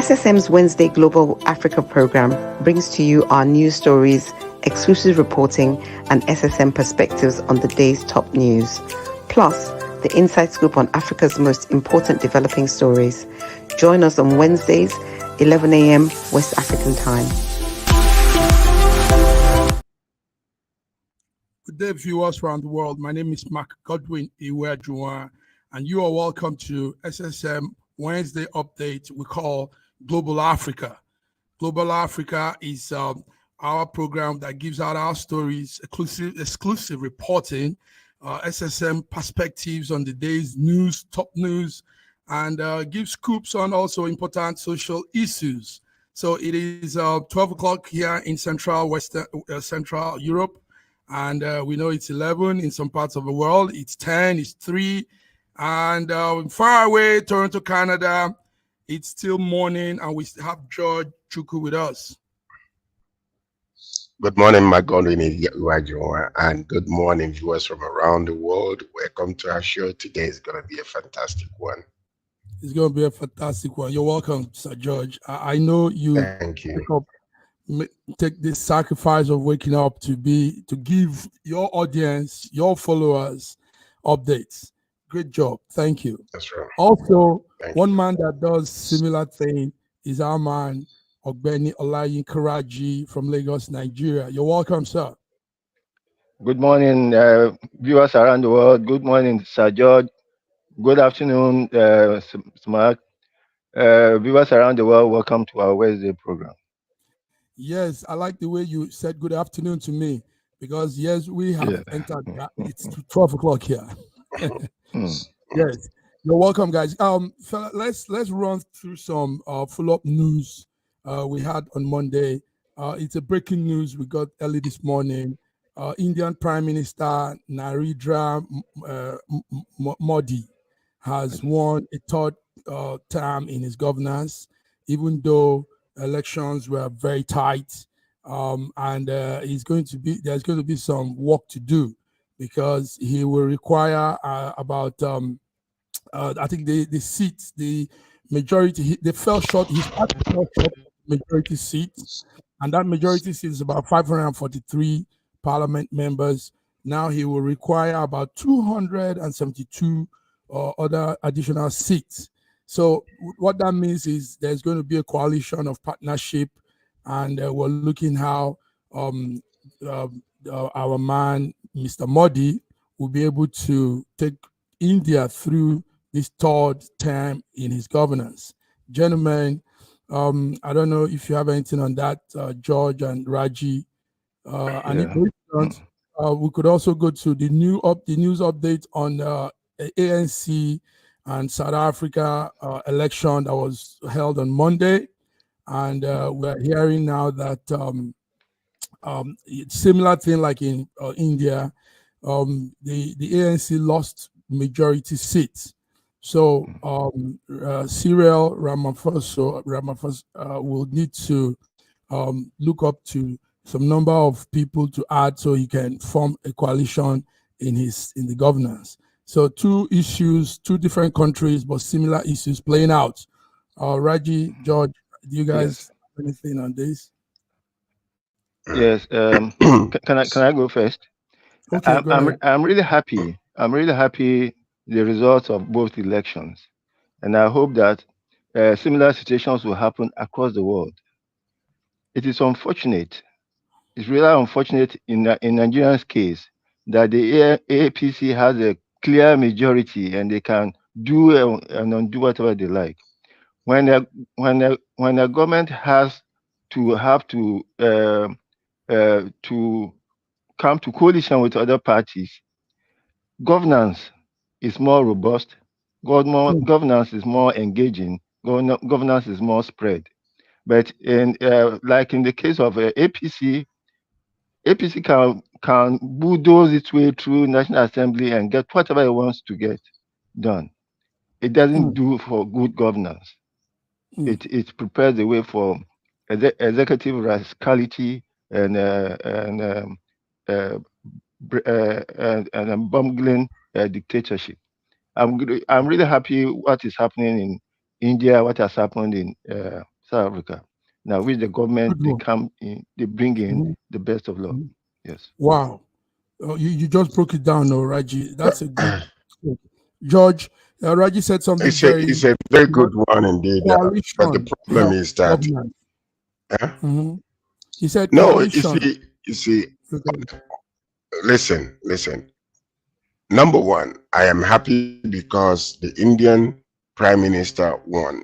SSM's Wednesday Global Africa program brings to you our news stories, exclusive reporting, and SSM perspectives on the day's top news. Plus, the inside scoop on Africa's most important developing stories. Join us on Wednesdays, 11 a.m. West African time. Good day, viewers around the world. My name is Mark Godwin Iwejuwa, and you are welcome to SSM Wednesday update we call Global Africa. Global Africa is our program that gives out our stories, exclusive reporting, SSM perspectives on the day's news, top news, and gives scoops on also important social issues. So it is 12 o'clock here in Central Europe, and we know it's 11 in some parts of the world. It's 10, it's 3, and far away, Toronto, Canada, it's still morning, and we have George Chukwu with us. Good morning, my Godwin Iwejuwa, and good morning, viewers from around the world. Welcome to our show. Today is going to be a fantastic one. It's going to be a fantastic one. You're welcome, Sir George. I know you. Thank you. Take this sacrifice of waking up to give your audience, your followers, updates. Great job. Thank you. That's right. Also, one man that does similar thing is our man, Ogbeni Olayin Karaji from Lagos, Nigeria. You're welcome, sir. Good morning, viewers around the world. Good morning, Sir George. Good afternoon, Smart. Viewers around the world, welcome to our Wednesday program. Yes, I like the way you said good afternoon to me, because yes, we have entered. It's 12 o'clock here. Yes, you're welcome, guys. Fella, let's run through some follow-up news we had on Monday. It's a breaking news we got early this morning. Indian Prime Minister Narendra Modi has won a third term in his governance, even though elections were very tight, and there's going to be some work to do, because he will require about I think the seats, the majority, they fell short. His party fell short majority seats, and that majority seat is about 543 parliament members. Now he will require about 272 other additional seats. So what that means is there's going to be a coalition of partnership, and we're looking how our man, Mr. Modi, will be able to take India through this third term in his governance. Gentlemen, I don't know if you have anything on that, George and Raji. And if we don't, we could also go to the news update on ANC and South Africa election that was held on Monday, and we're hearing now that it's similar thing like in India. The ANC lost majority seats, so Cyril Ramaphosa will need to look up to some number of people to add so he can form a coalition in the governance. So two different countries, but similar issues playing out. Raji, George, do you guys have anything on this? Yes. Can I go first? Okay, go ahead. I'm really happy. I'm really happy the results of both elections, and I hope that similar situations will happen across the world. It is unfortunate. It's really unfortunate in Nigeria's case that the APC has a clear majority and they can do and undo whatever they like. When a government has to come to coalition with other parties, governance is more robust. Governance is more engaging. Governance is more spread. But like in the case of APC can bulldoze its way through National Assembly and get whatever it wants to get done. It doesn't do for good governance. It prepares the way for executive rascality and bumbling dictatorship. I'm really happy what is happening in India, what has happened in South Africa. Now, with the government, Good one. they bring in Mhm. the best of luck. Mhm. Yes. Wow. You just broke it down, no, Raji. That's a good. George, Raji said something It's very a very good one indeed. But the coalition problem is that government. uh, Mhm. He said no, coalition. you see, Okay. listen. Number one, I am happy because the Indian Prime Minister won.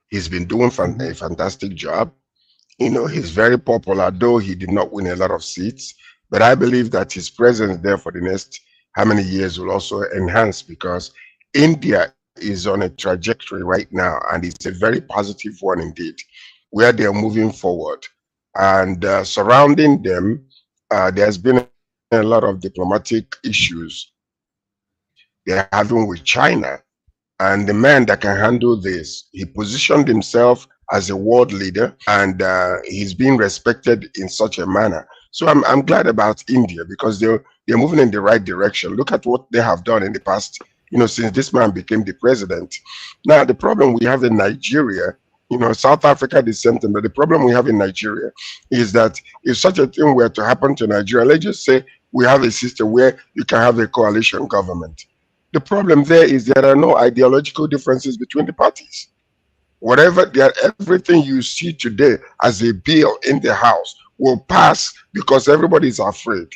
He's been doing a Mhm. fantastic job. You know, he's very popular, though he did not win a lot of seats. But I believe that his presence there for the next how many years will also enhance because India is on a trajectory right now, and it's a very positive one indeed, where they are moving forward. And surrounding them, there's been a lot of diplomatic issues they're having with China. And the man that can handle this, he positioned himself as a world leader, and he's being respected in such a manner. So I'm glad about India because they're moving in the right direction. Look at what they have done in the past, since this man became the president. Now the problem we have in Nigeria, South Africa the same thing, but the problem we have in Nigeria is that if such a thing were to happen to Nigeria, let's just say we have a system where you can have a coalition government. The problem there is there are no ideological differences between the parties. Everything you see today as a bill in the House will pass because everybody is afraid.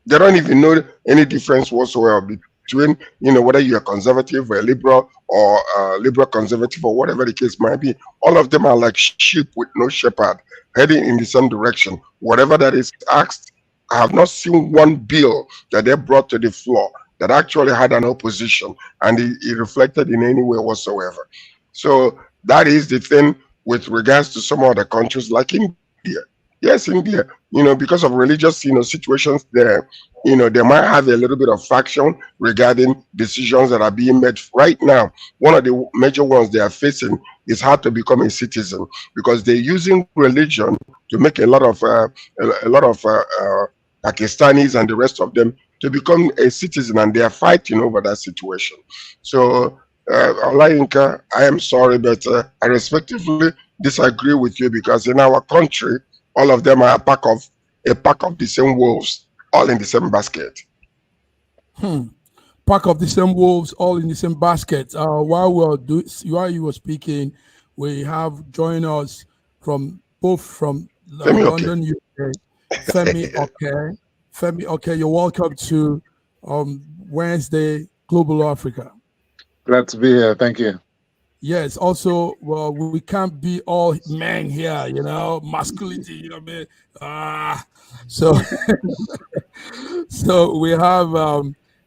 They don't even know any difference whatsoever between, whether you're conservative or a liberal or liberal conservative or whatever the case might be. All of them are like sheep with no shepherd heading in the same direction. Whatever that is asked, I have not seen one bill that they brought to the floor that actually had an opposition and it reflected in any way whatsoever. So that is the thing with regards to some other countries like India. Yes, India, because of religious, situations there, they might have a little bit of faction regarding decisions that are being made right now. One of the major ones they are facing is how to become a citizen because they're using religion to make a lot of Pakistanis and the rest of them to become a citizen, and they are fighting over that situation. So, Olayinka, I am sorry, but I respectively disagree with you because in our country, all of them are a pack of the same wolves, all in the same basket. Hmm. Pack of the same wolves, all in the same basket. While you were speaking, we have joined us from Femi, okay. London, UK. Femi, okay. Femi, okay. You're welcome to Wednesday Global Africa. Glad to be here. Thank you. Yes. Also, well, we can't be all men here. Masculinity. You know what I mean? So, so we have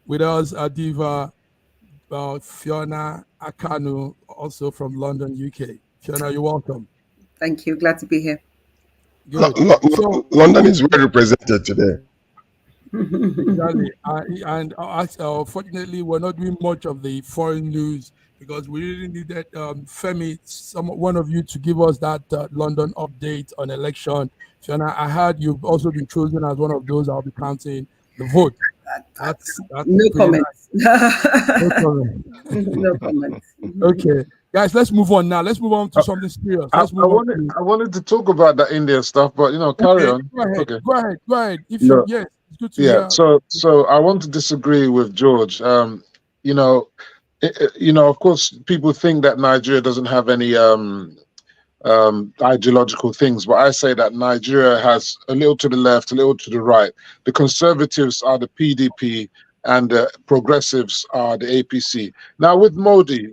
with us Adiva F.N.A. Akanu, also from London, UK. Fiona, you're welcome. Thank you. Glad to be here. Good. So, London is well represented today. exactly. And fortunately, we're not doing much of the foreign news because we really needed Femi, one of you, to give us that London update on election. Fiona, I heard you've also been chosen as one of those I'll be counting the vote. That's no comments. Nice. No comment. No comments. Okay, guys, let's move on now. Let's move on to something serious. I Let's move on. I wanted to talk about the Indian stuff, but carry on. Go ahead. Okay. Go ahead. Yes, it's good to Yeah. hear. So I want to disagree with George. Of course, people think that Nigeria doesn't have any ideological things, but I say that Nigeria has a little to the left, a little to the right. The conservatives are the PDP, and the progressives are the APC. Now, with Modi,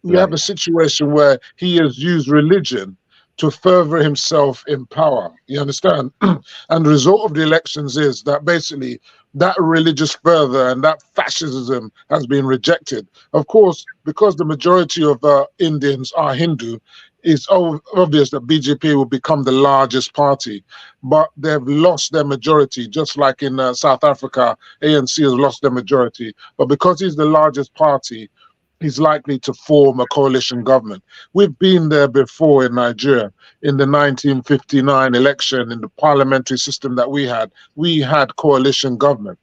we have a situation where he has used religion to further himself in power. You understand? And the result of the elections is that basically that religious fervor and that fascism has been rejected. Of course, because the majority of Indians are Hindu, it's obvious that BJP will become the largest party, but they've lost their majority, just like in South Africa, ANC has lost their majority. But because he's the largest party, he's likely to form a coalition government. We've been there before in Nigeria. In the 1959 election, in the parliamentary system that we had coalition government.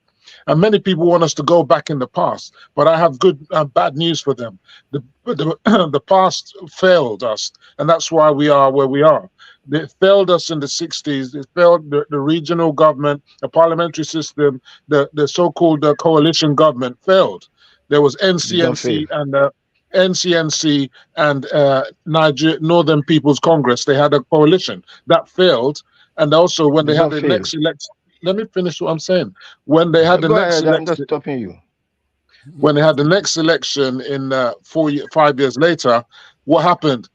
And many people want us to go back in the past, but I have good and bad news for them. The past failed us, and that's why we are where we are. It failed us in the 60s. It failed the regional government, the parliamentary system, the so-called coalition government failed. There was Did not fail. NCNC and NCNC and Northern People's Congress. They had a coalition that failed, and also when Did they had not the fail. next election. Let me finish what I'm saying. When they had the Go next ahead, I'm election, just stopping you. when they had the next election in 5 years later, what happened?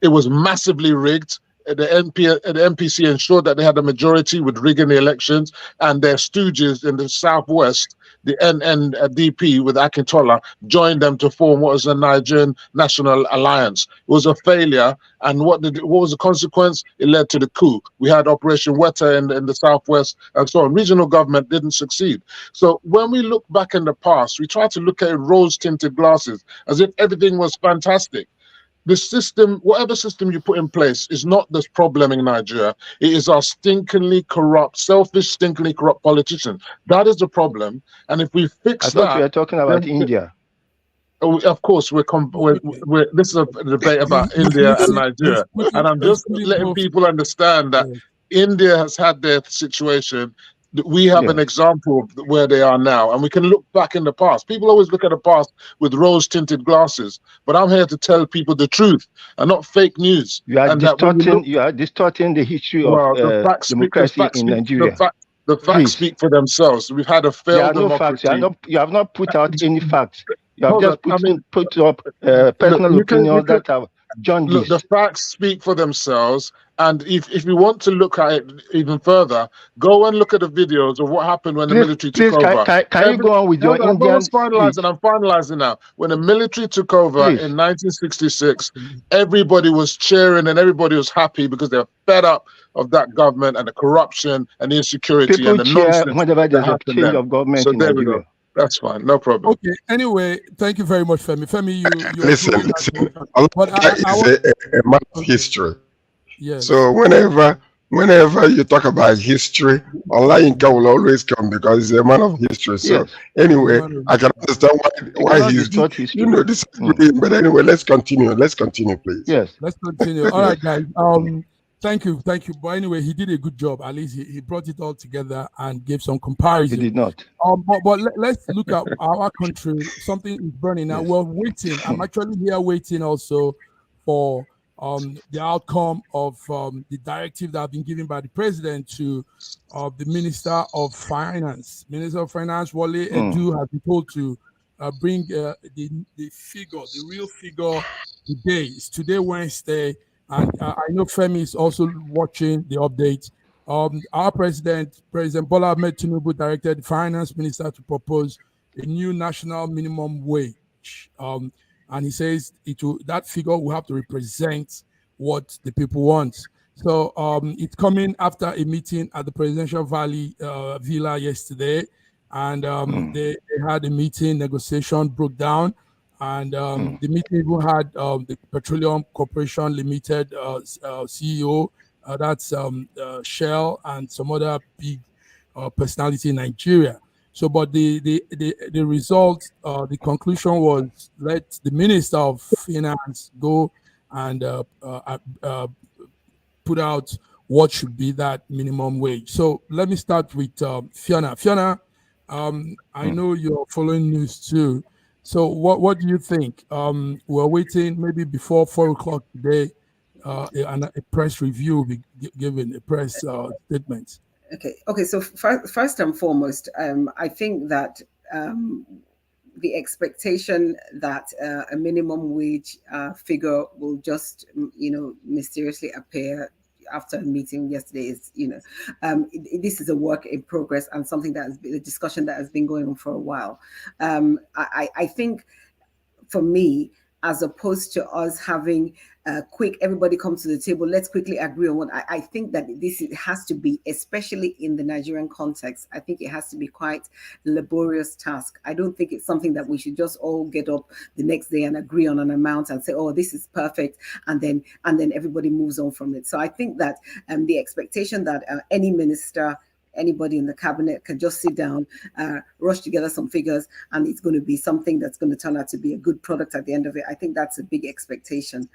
It was massively rigged. The MPC ensured that they had a majority with rigging the elections, and their stooges in the southwest, the NNDP with Akintola, joined them to form what was the Nigerian National Alliance. It was a failure, and what was the consequence? It led to the coup. We had Operation Weta in the southwest, and so on. Regional government didn't succeed. So when we look back in the past, we try to look at it rose-tinted glasses, as if everything was fantastic. The system, whatever system you put in place, is not the problem in Nigeria. It is our stinkingly corrupt, selfish, stinkingly corrupt politicians. That is the problem. And if we fix I thought that, you were talking about India. Of course, this is a debate about India and Nigeria. And I'm just letting people understand that India has had their situation. We have an example of where they are now, and we can look back in the past. People always look at the past with rose-tinted glasses, but I'm here to tell people the truth and not fake news. You are and distorting. You are distorting the history of democracy in Nigeria. The facts speak for themselves. We've had a failed democracy. There are no facts. You have not put out any facts. You have Hold just put up personal opinions that have jaundiced. The facts speak for themselves. And if you want to look at it even further, go and look at the videos of what happened when the military took over. Can you go on with your Indian speech? I'm finalizing now. When the military took over in 1966, everybody was cheering and everybody was happy because they were fed up of that government and the corruption and the insecurity People and the cheer nonsense whenever there's that a happened change then. of government So in there we Nigeria. go. That's fine, no problem. Okay. Anyway, thank you very much, Femi. Femi, you listen. But a man of history. Yes. So whenever you talk about history, Olayinka will always come because he's a man of history. So anyway, I can understand why he's disagreeing. But anyway, let's continue. Let's continue, please. Yes. Let's continue. All right, guys. Thank you. But anyway, he did a good job. At least he brought it all together and gave some comparison. He did not. But let's look at our country. Something is burning now. We're waiting. I'm actually here waiting also for the outcome of the directive that have been given by the president to the Minister of Finance. Minister of Finance, Wale Edu, has been told to bring the figure, the real figure today. It's today, Wednesday. And I know Femi is also watching the update. Our President Bola Ahmed Tinubu, directed the finance minister to propose a new national minimum wage. And he says that figure will have to represent what the people want. So it's coming after a meeting at the Presidential Villa yesterday. And they had a meeting, negotiation broke down. And the meeting even had the Petroleum Corporation Limited CEO, that's Shell, and some other big personality in Nigeria. So, but the result, the conclusion was let the Minister of Finance go and put out what should be that minimum wage. So let me start with Fiona. Fiona, I know you're following news too. So what do you think? We're waiting maybe before 4 o'clock today, a press review will be given, a press statement. Okay. So first and foremost, I think that the expectation that a minimum wage figure will just, mysteriously appear after a meeting yesterday is, this is a work in progress and something that has been a discussion that has been going on for a while. I think for me, as opposed to us having everybody come to the table, let's quickly agree on what I think that this has to be, especially in the Nigerian context, I think it has to be quite a laborious task. I don't think it's something that we should just all get up the next day and agree on an amount and say, oh, this is perfect, and then everybody moves on from it. So I think that the expectation that any minister, anybody in the cabinet can just sit down, rush together some figures, and it's going to be something that's going to turn out to be a good product at the end of it. I think that's a big expectation.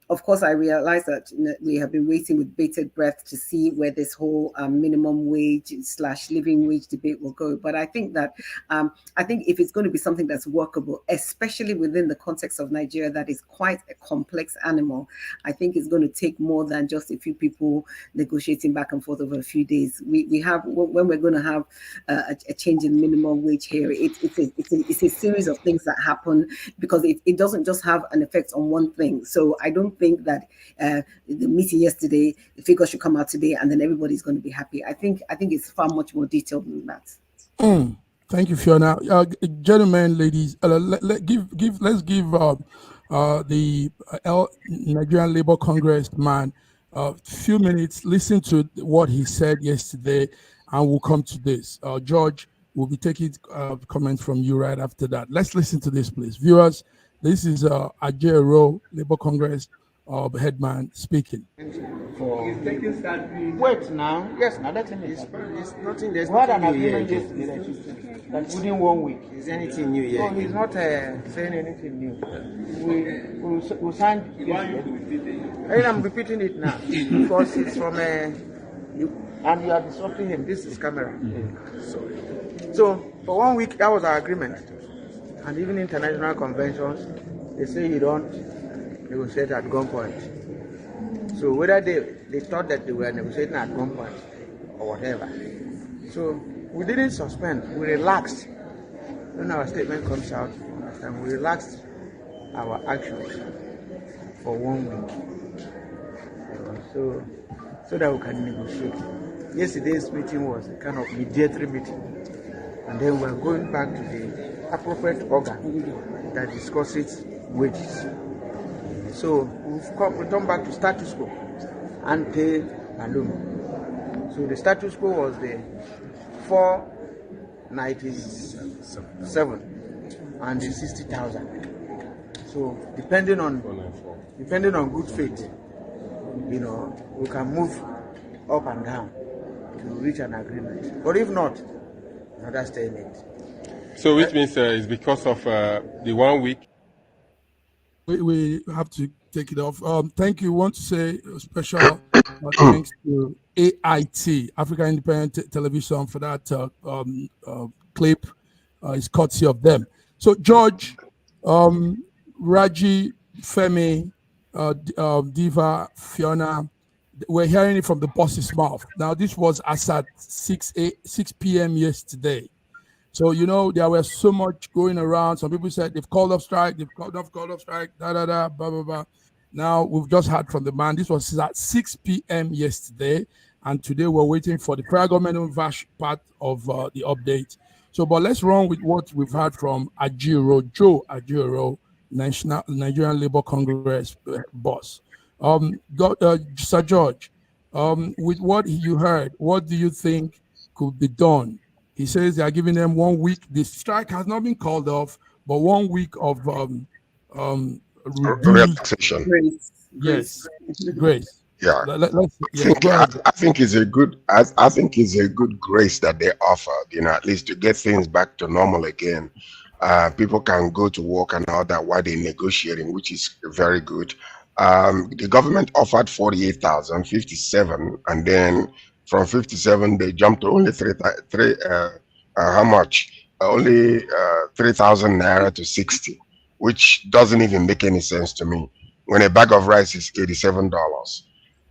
Of course, I realize that we have been waiting with bated breath to see where this whole minimum wage / living wage debate will go. But I think that if it's going to be something that's workable, especially within the context of Nigeria, that is quite a complex animal, I think it's going to take more than just a few people negotiating back and forth over a few days. We have, when we're going to have a change in minimum wage here, it's a series of things that happen, because it doesn't just have an effect on one thing. So I don't think that the meeting yesterday, the figures should come out today, and then everybody's going to be happy. I think it's far much more detailed than that. Thank you, Fiona. Gentlemen, ladies, let's give the Nigerian Labour Congress man a few minutes. Listen to what he said yesterday, and we'll come to this. George, we'll be taking comments from you right after that. Let's listen to this, please. Viewers, this is Ajero, Labour Congress headman speaking. Wait now. Yes, now that's it's nothing. There's nothing new here. That within 1 week. Is anything new yet? No, he's not saying anything new. We signed yesterday. And I'm repeating it now because it's from and you are disrupting him. This is camera. So for 1 week, that was our agreement. And even international conventions, they say you don't negotiate at gunpoint. So whether they thought that they were negotiating at gunpoint or whatever. So we didn't suspend, we relaxed. When our statement comes out, we relaxed our actions for 1 week. So that we can negotiate. Yesterday's meeting was a kind of mediatory meeting. And then we're going back to the appropriate organ that discusses wages. So we've returned back to status quo, ante alum. So the status quo was the 497 and the 60,000. So depending on good faith, we can move up and down to reach an agreement. But if not, another stalemate. So which means it's because of the 1 week. We have to take it off. Thank you. Want to say a special thanks to AIT, African Independent Television, for that clip. It's courtesy of them. So George, Raji, Femi, Diva, Fiona, we're hearing it from the boss's mouth. Now this was as at 6 p.m. yesterday. So, there was so much going around. Some people said they've called off strike, blah, blah, blah. Now, we've just heard from the man. This was at 6 p.m. yesterday. And today we're waiting for the federal government part of the update. So, but let's run with what we've heard from Joe Ajiro, Nigerian Labour Congress boss. Sir George, with what you heard, what do you think could be done? He says they are giving them 1 week. The strike has not been called off, but 1 week of relaxation. Yes, grace. Yeah, I think it's a good. I think it's a good grace that they offered. At least to get things back to normal again. People can go to work and all that while they're negotiating, which is very good. The government offered 48,057, and then from 57 they jumped to only how much? Only 3,000 naira to 60, which doesn't even make any sense to me. When a bag of rice is $87,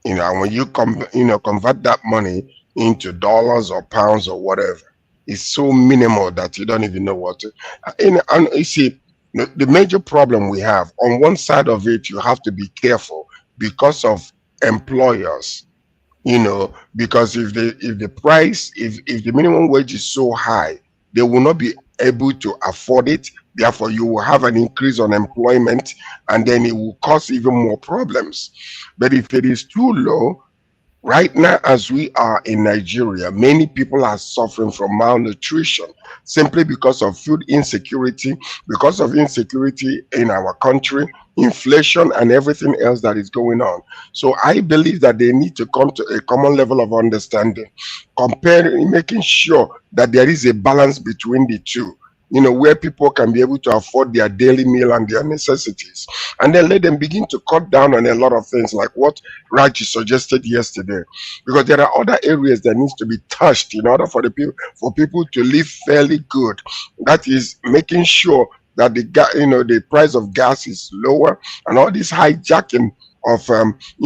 when you convert that money into dollars or pounds or whatever, it's so minimal that you don't even know what to. And you see, the major problem we have on one side of it, you have to be careful because of employers. Because if the minimum wage is so high, they will not be able to afford it. Therefore, you will have an increase on employment, and then it will cause even more problems. But if it is too low, Right now, as we are in Nigeria, many people are suffering from malnutrition simply because of food insecurity, because of insecurity in our country, inflation, and everything else that is going on. So I believe that they need to come to a common level of understanding, comparing, making sure that there is a balance between the two. Where people can be able to afford their daily meal and their necessities. And then let them begin to cut down on a lot of things like what Raji suggested yesterday. Because there are other areas that needs to be touched in order for people to live fairly good. That is making sure that the price of gas is lower, and all this hijacking of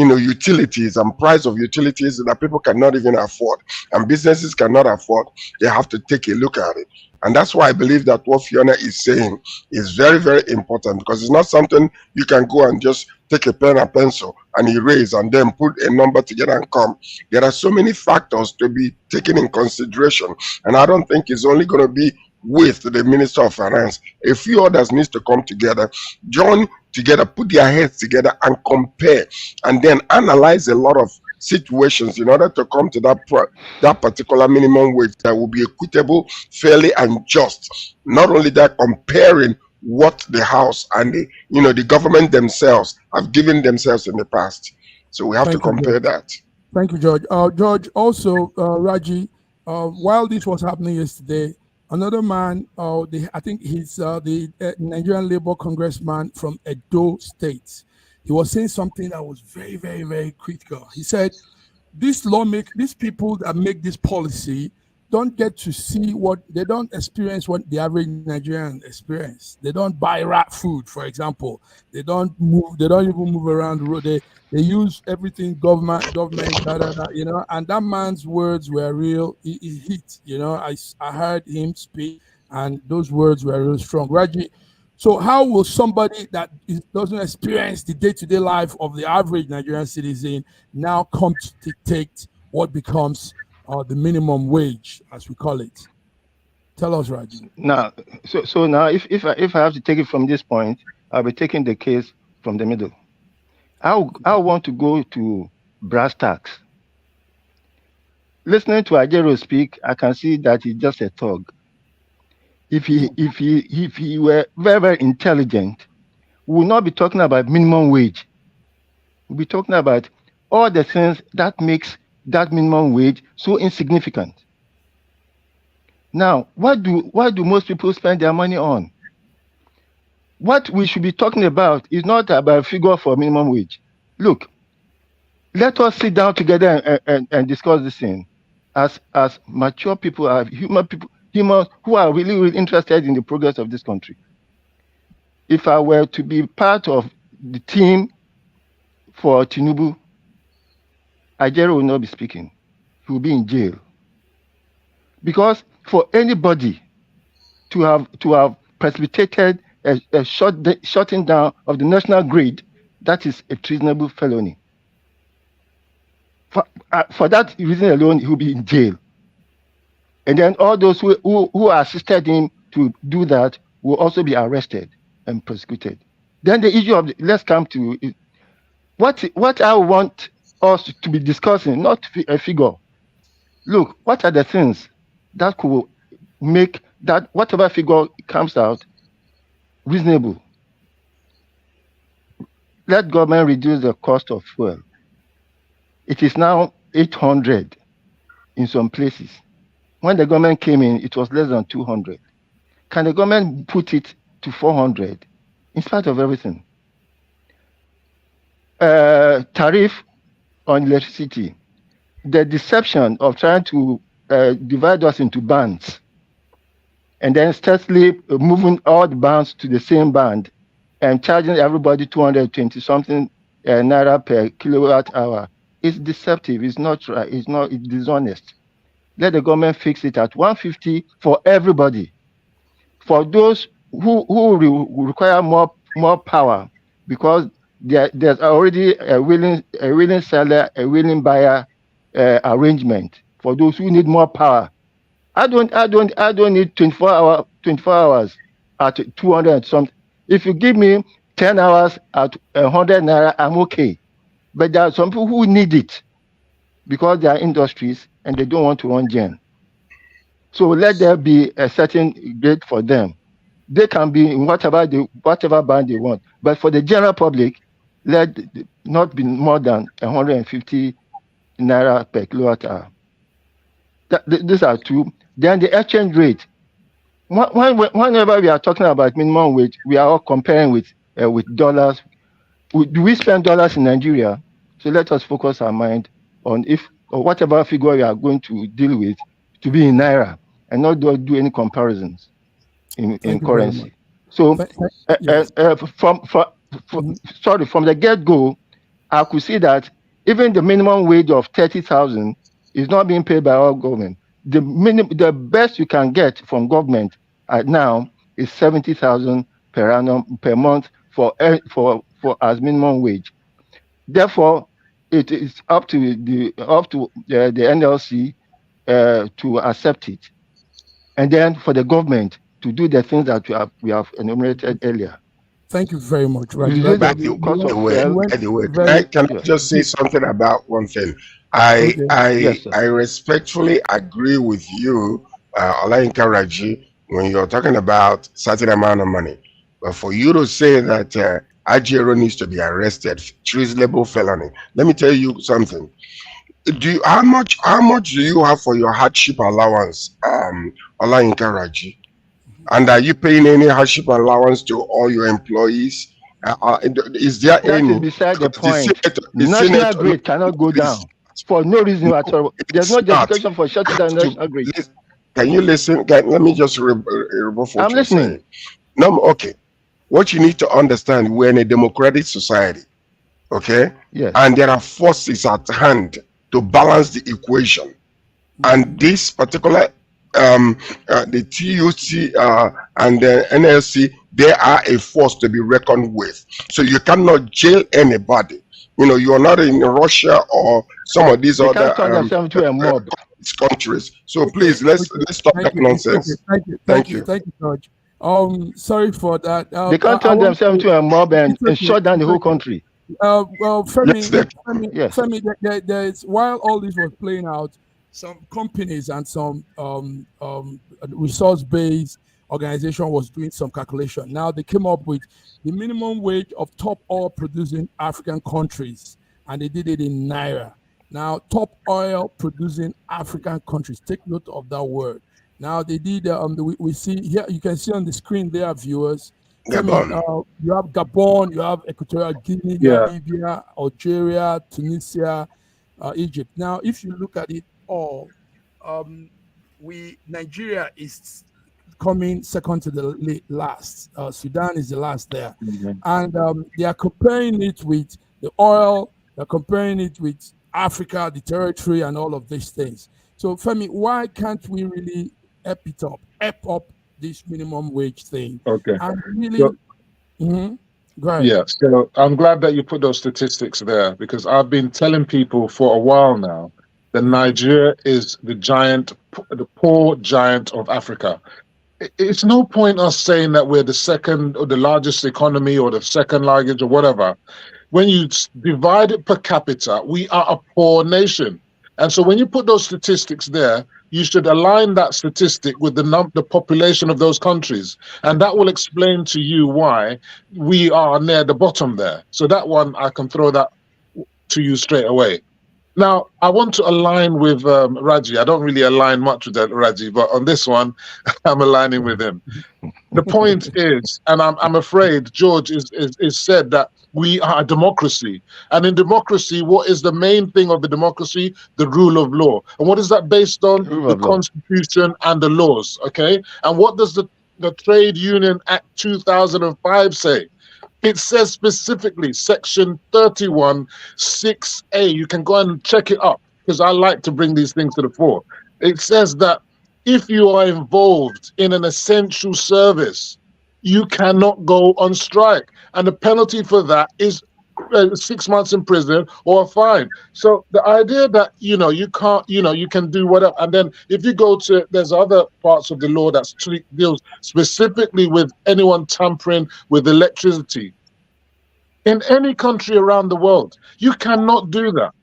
utilities and price of utilities that people cannot even afford and businesses cannot afford. They have to take a look at it. And that's why I believe that what Fiona is saying is very, very important, because it's not something you can go and just take a pen and pencil and erase and then put a number together and come. There are so many factors to be taken in consideration. And I don't think it's only going to be with the Minister of Finance. A few others needs to come together, join together, put their heads together and compare, and then analyze a lot of situations in order to come to that particular minimum wage that will be equitable, fairly, and just. Not only that, comparing what the House and the government themselves have given themselves in the past. So we have to compare that. Thank you, George. George, also, Raji, while this was happening yesterday, another man, I think he's the Nigerian Labour congressman from Edo State. He was saying something that was very, very, very critical. He said, these people that make this policy don't get to see they don't experience what the average Nigerian experience. They don't buy rat food, for example. They don't even move around the road. They use everything government, and that man's words were real. He hit, I heard him speak, and those words were real strong. Raji, so how will somebody that doesn't experience the day-to-day life of the average Nigerian citizen now come to dictate what becomes the minimum wage, as we call it? Tell us, Raji. Now, so now, if I have to take it from this point, I'll be taking the case from the middle. I want to go to brass tacks. Listening to Ajero speak, I can see that he's just a thug. If he were very, very intelligent, we would not be talking about minimum wage. We'll be talking about all the things that makes that minimum wage so insignificant. Now, what do most people spend their money on? What we should be talking about is not about figure for minimum wage. Look, let us sit down together and discuss this thing as mature people, as humans who are really, really interested in the progress of this country. If I were to be part of the team for Tinubu, Ajero will not be speaking. He will be in jail. Because for anybody to have precipitated a shutting down of the national grid, that is a treasonable felony. For that reason alone, he will be in jail. And then all those who assisted him to do that will also be arrested and prosecuted. Then the issue of let's come to it. What I want us to be discussing, not a figure. Look, what are the things that could make that whatever figure comes out reasonable? Let government reduce the cost of fuel. It is now 800 in some places. When the government came in, it was less than 200. Can the government put it to 400 in spite of everything? Tariff on electricity. The deception of trying to divide us into bands and then steadily moving all the bands to the same band and charging everybody 220 something naira per kilowatt hour is deceptive. It's not right. It's dishonest. Let the government fix it at 150 for everybody. For those who require more power, because there's already a willing seller, a willing buyer arrangement. For those who need more power, I don't need 24 hours at 200 and something. If you give me 10 hours at 100 naira, I'm okay. But there are some people who need it. because they are industries and they don't want to run gen. So let there be a certain grade for them. They can be in whatever band they want. But for the general public, let not be more than 150 naira per kilowatt hour. These are two. Then the exchange rate. Whenever we are talking about minimum wage, we are all comparing with dollars. Do we spend dollars in Nigeria? So let us focus our mind on whatever figure we are going to deal with to be in naira and not do any comparisons in currency. So from the get-go, I could see that even the minimum wage of 30,000 is not being paid by our government. The best you can get from government now is 70,000 per annum per month for as minimum wage. Therefore, it is up to the NLC to accept it, and then for the government to do the things that we have enumerated earlier. Thank you very much. Right. Can I just say something about one thing? I respectfully agree with you, Olayinka Raji, when you're talking about certain amount of money. But for you to say that Ajero needs to be arrested, treasonable felony, let me tell you something. How much do you have for your hardship allowance, Olayinka Raji? And are you paying any hardship allowance to all your employees? Is there any? That is beside the point. National grade cannot go down for no reason at all. There's no justification for shutting down national grade. Can you listen? Let me just rebuff what you're saying. No, okay. What you need to understand, we're in a democratic society, okay? Yes. And there are forces at hand to balance the equation. And this particular the TUC and the NLC, they are a force to be reckoned with. So you cannot jail anybody. You are not in Russia or some of these other countries. So please, let's stop that nonsense. Thank you, George. Sorry for that. They can't turn themselves into a mob and shut down the whole country. Well, Femi, there's while all this was playing out, some companies and some resource-based organization was doing some calculation. Now they came up with the minimum wage of top oil-producing African countries, and they did it in naira. Now, top oil-producing African countries. Take note of that word. Now they did. We see here. You can see on the screen there, viewers. Gabon. You have Gabon. You have Equatorial Guinea, Libya, Algeria, Tunisia, Egypt. Now, if you look at it all, Nigeria is coming second to the last. Sudan is the last there, and they are comparing it with the oil. They're comparing it with Africa, the territory, and all of these things. So, Femi, why can't we really ep up this minimum wage thing? Okay. And really, go ahead. Yeah. So I'm glad that you put those statistics there, because I've been telling people for a while now that Nigeria is the poor giant of Africa. It's no point us saying that we're the second or the largest economy or the second largest or whatever. When you divide it per capita, we are a poor nation. And so when you put those statistics there, you should align that statistic with the population of those countries. And that will explain to you why we are near the bottom there. So that one, I can throw that to you straight away. Now, I want to align with Raji. I don't really align much with that, Raji, but on this one, I'm aligning with him. The point is, and I'm afraid George is said that we are a democracy. And in democracy, what is the main thing of the democracy? The rule of law. And what is that based on? The Constitution and the laws, okay? And what does the Trade Union Act 2005 say? It says specifically, section 31, 6A. You can go and check it up, because I like to bring these things to the fore. It says that if you are involved in an essential service, you cannot go on strike. And the penalty for that is 6 months in prison or a fine. So the idea that, you can't, you can do whatever. And then if you go to, there's other parts of the law that deals specifically with anyone tampering with electricity. In any country around the world, you cannot do that.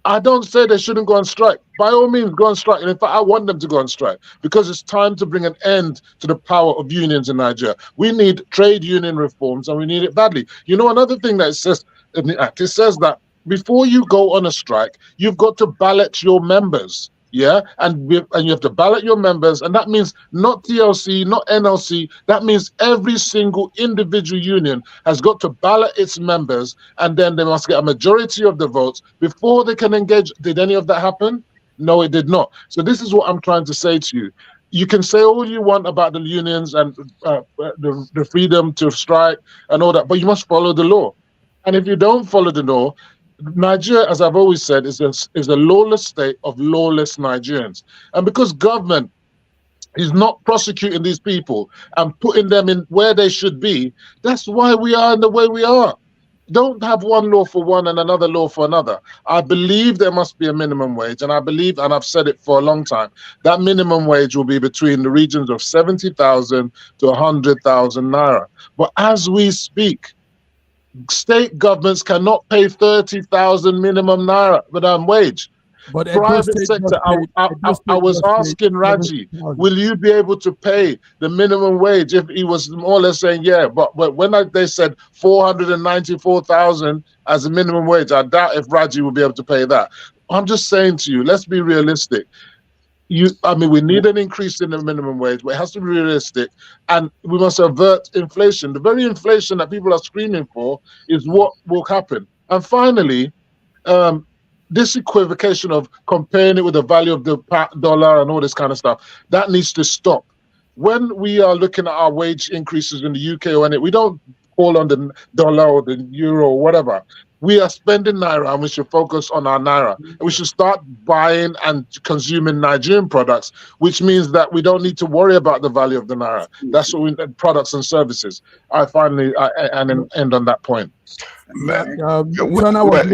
I don't say they shouldn't go on strike. By all means, go on strike. And in fact, I want them to go on strike because it's time to bring an end to the power of unions in Nigeria. We need trade union reforms and we need it badly. You know, another thing that it says in the act, it says that before you go on a strike, you've got to ballot your members. Yeah, and you have to ballot your members, and that means not TLC, not NLC. That means every single individual union has got to ballot its members, and then they must get a majority of the votes before they can engage. Did any of that happen? No, it did not. So this is what I'm trying to say to you. You can say all you want about the unions and the freedom to strike and all that, but you must follow the law. And if you don't follow the law, Nigeria, as I've always said, is a lawless state of lawless Nigerians. And because government is not prosecuting these people and putting them in where they should be, that's why we are in the way we are. Don't have one law for one and another law for another. I believe there must be a minimum wage, and I believe, and I've said it for a long time, that minimum wage will be between the regions of 70,000 to 100,000 naira. But as we speak, state governments cannot pay 30,000 minimum naira wage. But private sector, I was asking Raji, will you be able to pay the minimum wage? If he was more or less saying, yeah, but when they said 494,000 as a minimum wage, I doubt if Raji will be able to pay that. I'm just saying to you, let's be realistic. We need an increase in the minimum wage, but it has to be realistic, and we must avert inflation. The very inflation that people are screaming for is what will happen. And finally, this equivocation of comparing it with the value of the dollar and all this kind of stuff, that needs to stop. When we are looking at our wage increases in the UK or we don't call on the dollar or the euro or whatever. We are spending naira and we should focus on our naira. And we should start buying and consuming Nigerian products, which means that we don't need to worry about the value of the naira. That's what we need, products and services. I end on that point. Fiona was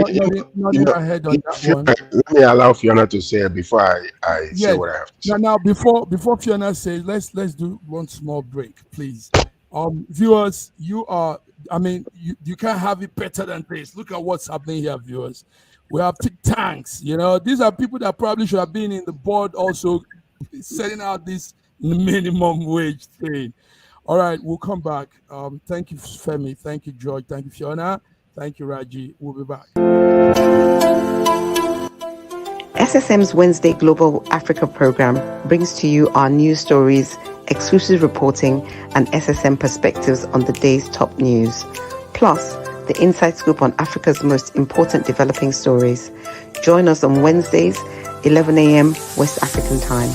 nodding her head on that one. Let me allow Fiona to say it before I say what I have to say. Now, before Fiona says, let's do one small break, please. Viewers, you can't have it better than this. Look at what's happening here, viewers. We have think tanks. These are people that probably should have been in the board also setting out this minimum wage thing. All right, we'll come back. Thank you, Femi. Thank you, George. Thank you, Fiona. Thank you, Raji. We'll be back. SSM's Wednesday Global Africa program brings to you our news stories, exclusive reporting, and SSM perspectives on the day's top news. Plus, the inside scoop on Africa's most important developing stories. Join us on Wednesdays, 11 a.m. West African time.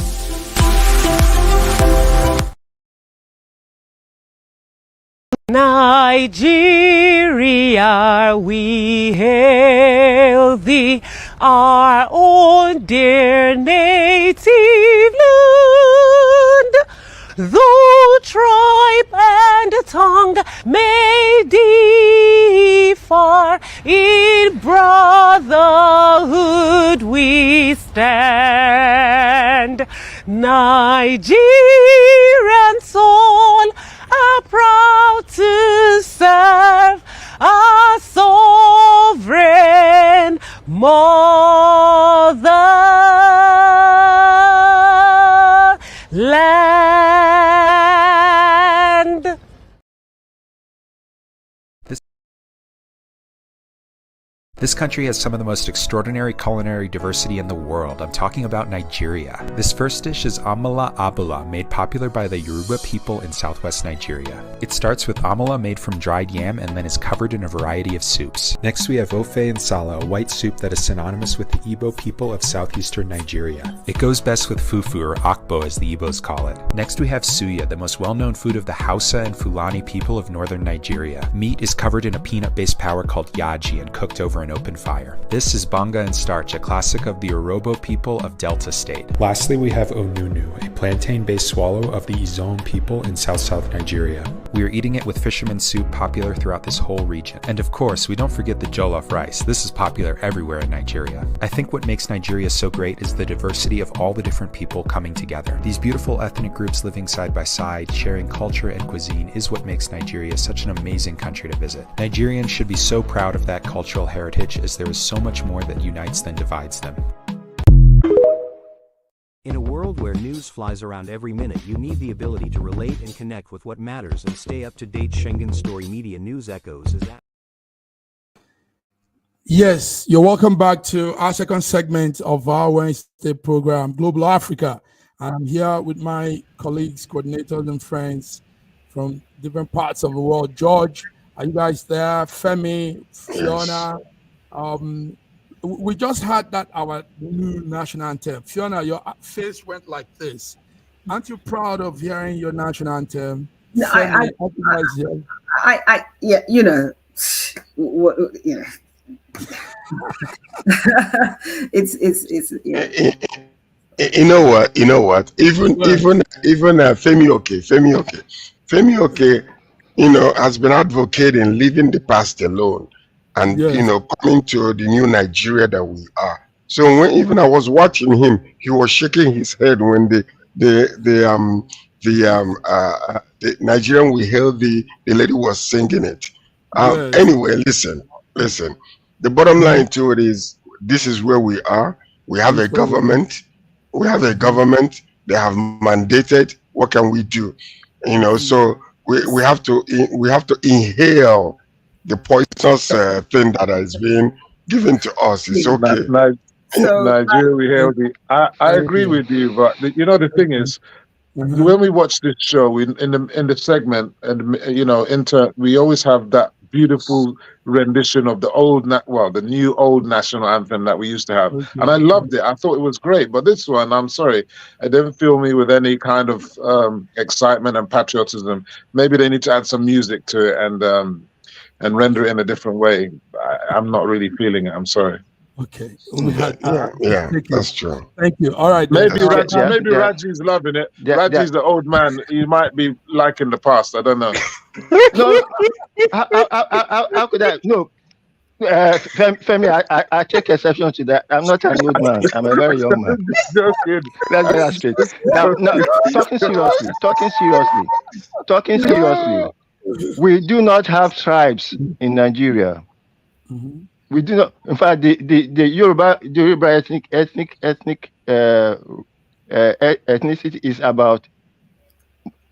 Nigeria, we hail thee, our own dear native land. Though tribe and tongue may differ, in brotherhood we stand. Nigerian soul are proud to serve our sovereign motherland. This country has some of the most extraordinary culinary diversity in the world. I'm talking about Nigeria. This first dish is amala abula, made popular by the Yoruba people in southwest Nigeria. It starts with amala made from dried yam and then is covered in a variety of soups. Next we have ofe nsala, a white soup that is synonymous with the Igbo people of southeastern Nigeria. It goes best with fufu, or akbo as the Igbos call it. Next we have suya, the most well-known food of the Hausa and Fulani people of northern Nigeria. Meat is covered in a peanut-based powder called yaji and cooked over an open fire. This is banga and starch, a classic of the Urhobo people of Delta State. Lastly, we have onunu, a plantain-based swallow of the Izon people in south-south Nigeria. We are eating it with fisherman soup, popular throughout this whole region. And of course, we don't forget the jollof rice. This is popular everywhere in Nigeria. I think what makes Nigeria so great is the diversity of all the different people coming together. These beautiful ethnic groups living side by side, sharing culture and cuisine is what makes Nigeria such an amazing country to visit. Nigerians should be so proud of that cultural heritage pitch as there is so much more that unites than divides them. In a world where news flies around every minute, you need the ability to relate and connect with what matters and stay up to date. Schengen Story Media News Echoes is that. Yes, you're welcome back to our second segment of our Wednesday program, Global Africa. I'm here with my colleagues, coordinators, and friends from different parts of the world. George, are you guys there? Femi, Fiona. We just had our new national anthem. Fiona, your face went like this. Aren't you proud of hearing your national anthem? No, Femi, yeah, you know, it's yeah. You know what? Even Femi okay, has been advocating leaving the past alone and coming to the new Nigeria that we are. So when even I was watching him, he was shaking his head when the Nigerian we hailed, the lady was singing it. Anyway, listen. The bottom line to it is this is where we are. We have a government. They have mandated. What can we do? So we have to inhale the poisonous thing that has been given to us. It's okay. Nigeria, we hail the. I agree with you, but the thing is, when we watch this show, in the segment, and we always have that beautiful rendition of the new old national anthem that we used to have, and I loved it. I thought it was great, but this one, I'm sorry, it didn't fill me with any kind of excitement and patriotism. Maybe they need to add some music to it and render it in a different way. I'm not really feeling it. I'm sorry. Okay. That's true. Thank you. All right. Maybe Raji's loving it. Raji's the old man. He might be liking the past. I don't know. No, how could I? No, Femi, I take exception to that. I'm not an old man. I'm a very young man. Let's get that straight. Now, talking seriously. We do not have tribes in Nigeria. Mm-hmm. We do not. In fact, the Yoruba ethnicity is about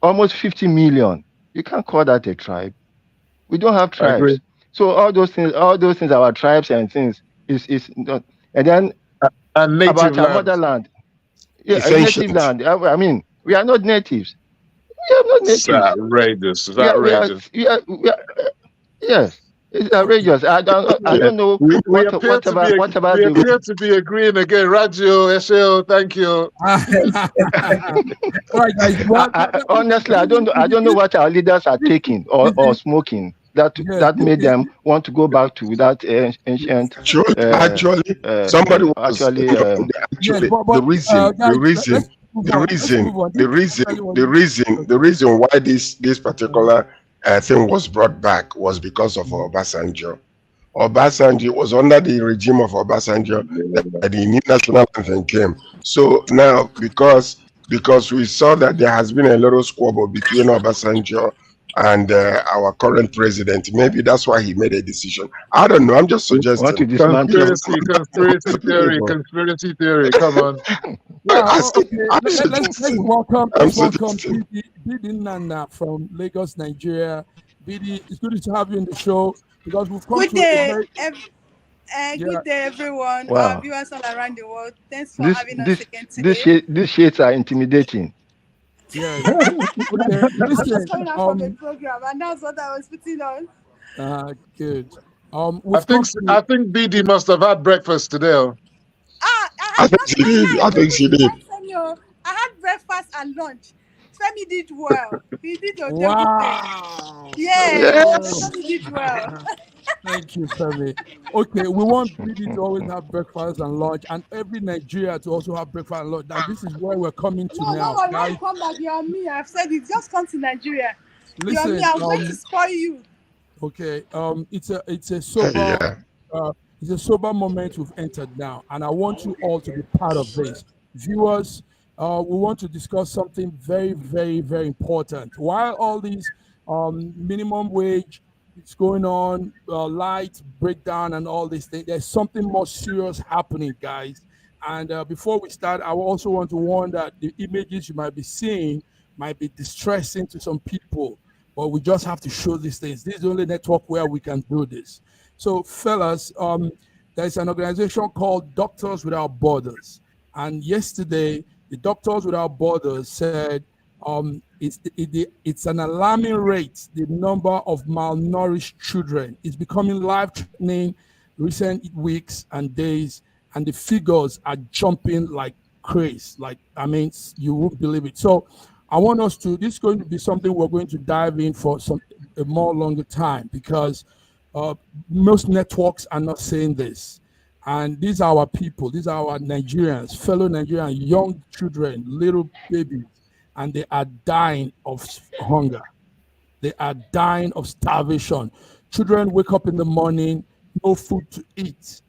almost 50 million. You can't call that a tribe. We don't have tribes. So all those things, our tribes and things is not. And then about our motherland. Yeah, native land. I mean, we are not natives. We are not natives. It's outrageous. Yes. It's outrageous. I don't know what about we appear to be agreeing again. Rajo, Eshel, thank you. Honestly, I don't know what our leaders are taking or smoking that made them want to go back to that ancient. The reason why this particular thing was brought back was because of Obasanjo. Obasanjo was under the regime of Obasanjo that the new national anthem came. So now, because we saw that there has been a little squabble between Obasanjo and our current president, maybe that's why he made a decision. I don't know. I'm just suggesting. Conspiracy theory. Come on. Let's welcome Bidi Nana from Lagos, Nigeria. Bidi, it's good to have you in the show because we've come good day, everyone. Wow. Our viewers all around the world. Thanks for having us again today. These shades are intimidating. Yes. I was just coming out from the program, and that's what I was putting on. Good. I think BD must have had breakfast today. I think she did. I had breakfast and lunch. Femi did well. He did your wow. Yes. Femi did well. Thank you, Femi. Okay, we want BD to always have breakfast and lunch, and every Nigeria to also have breakfast and lunch. Now, this is where we're coming to now. No, guys. Come back. You and me. I've said it. Just come to Nigeria. Listen, you and me. I'm going to spoil you. Okay. It's a sober. It's a sober moment we've entered now, and I want you all to be part of this. Viewers, we want to discuss something very, very, very important. While all these minimum wage it's going on, light breakdown and all these things. There's something more serious happening, guys. And before we start, I also want to warn that the images you might be seeing might be distressing to some people, but we just have to show these things. This is the only network where we can do this. So, fellas, there's an organization called Doctors Without Borders. And yesterday, the Doctors Without Borders said it's an alarming rate, the number of malnourished children. It's becoming life-threatening recent weeks and days, and the figures are jumping like crazy. Like, I mean, you won't believe it. So I want us to, this is going to be something we're going to dive in for a more longer time, because most networks are not saying this. And these are our people, these are our Nigerians, fellow Nigerians, young children, little babies, and they are dying of hunger. They are dying of starvation. Children wake up in the morning, no food to eat.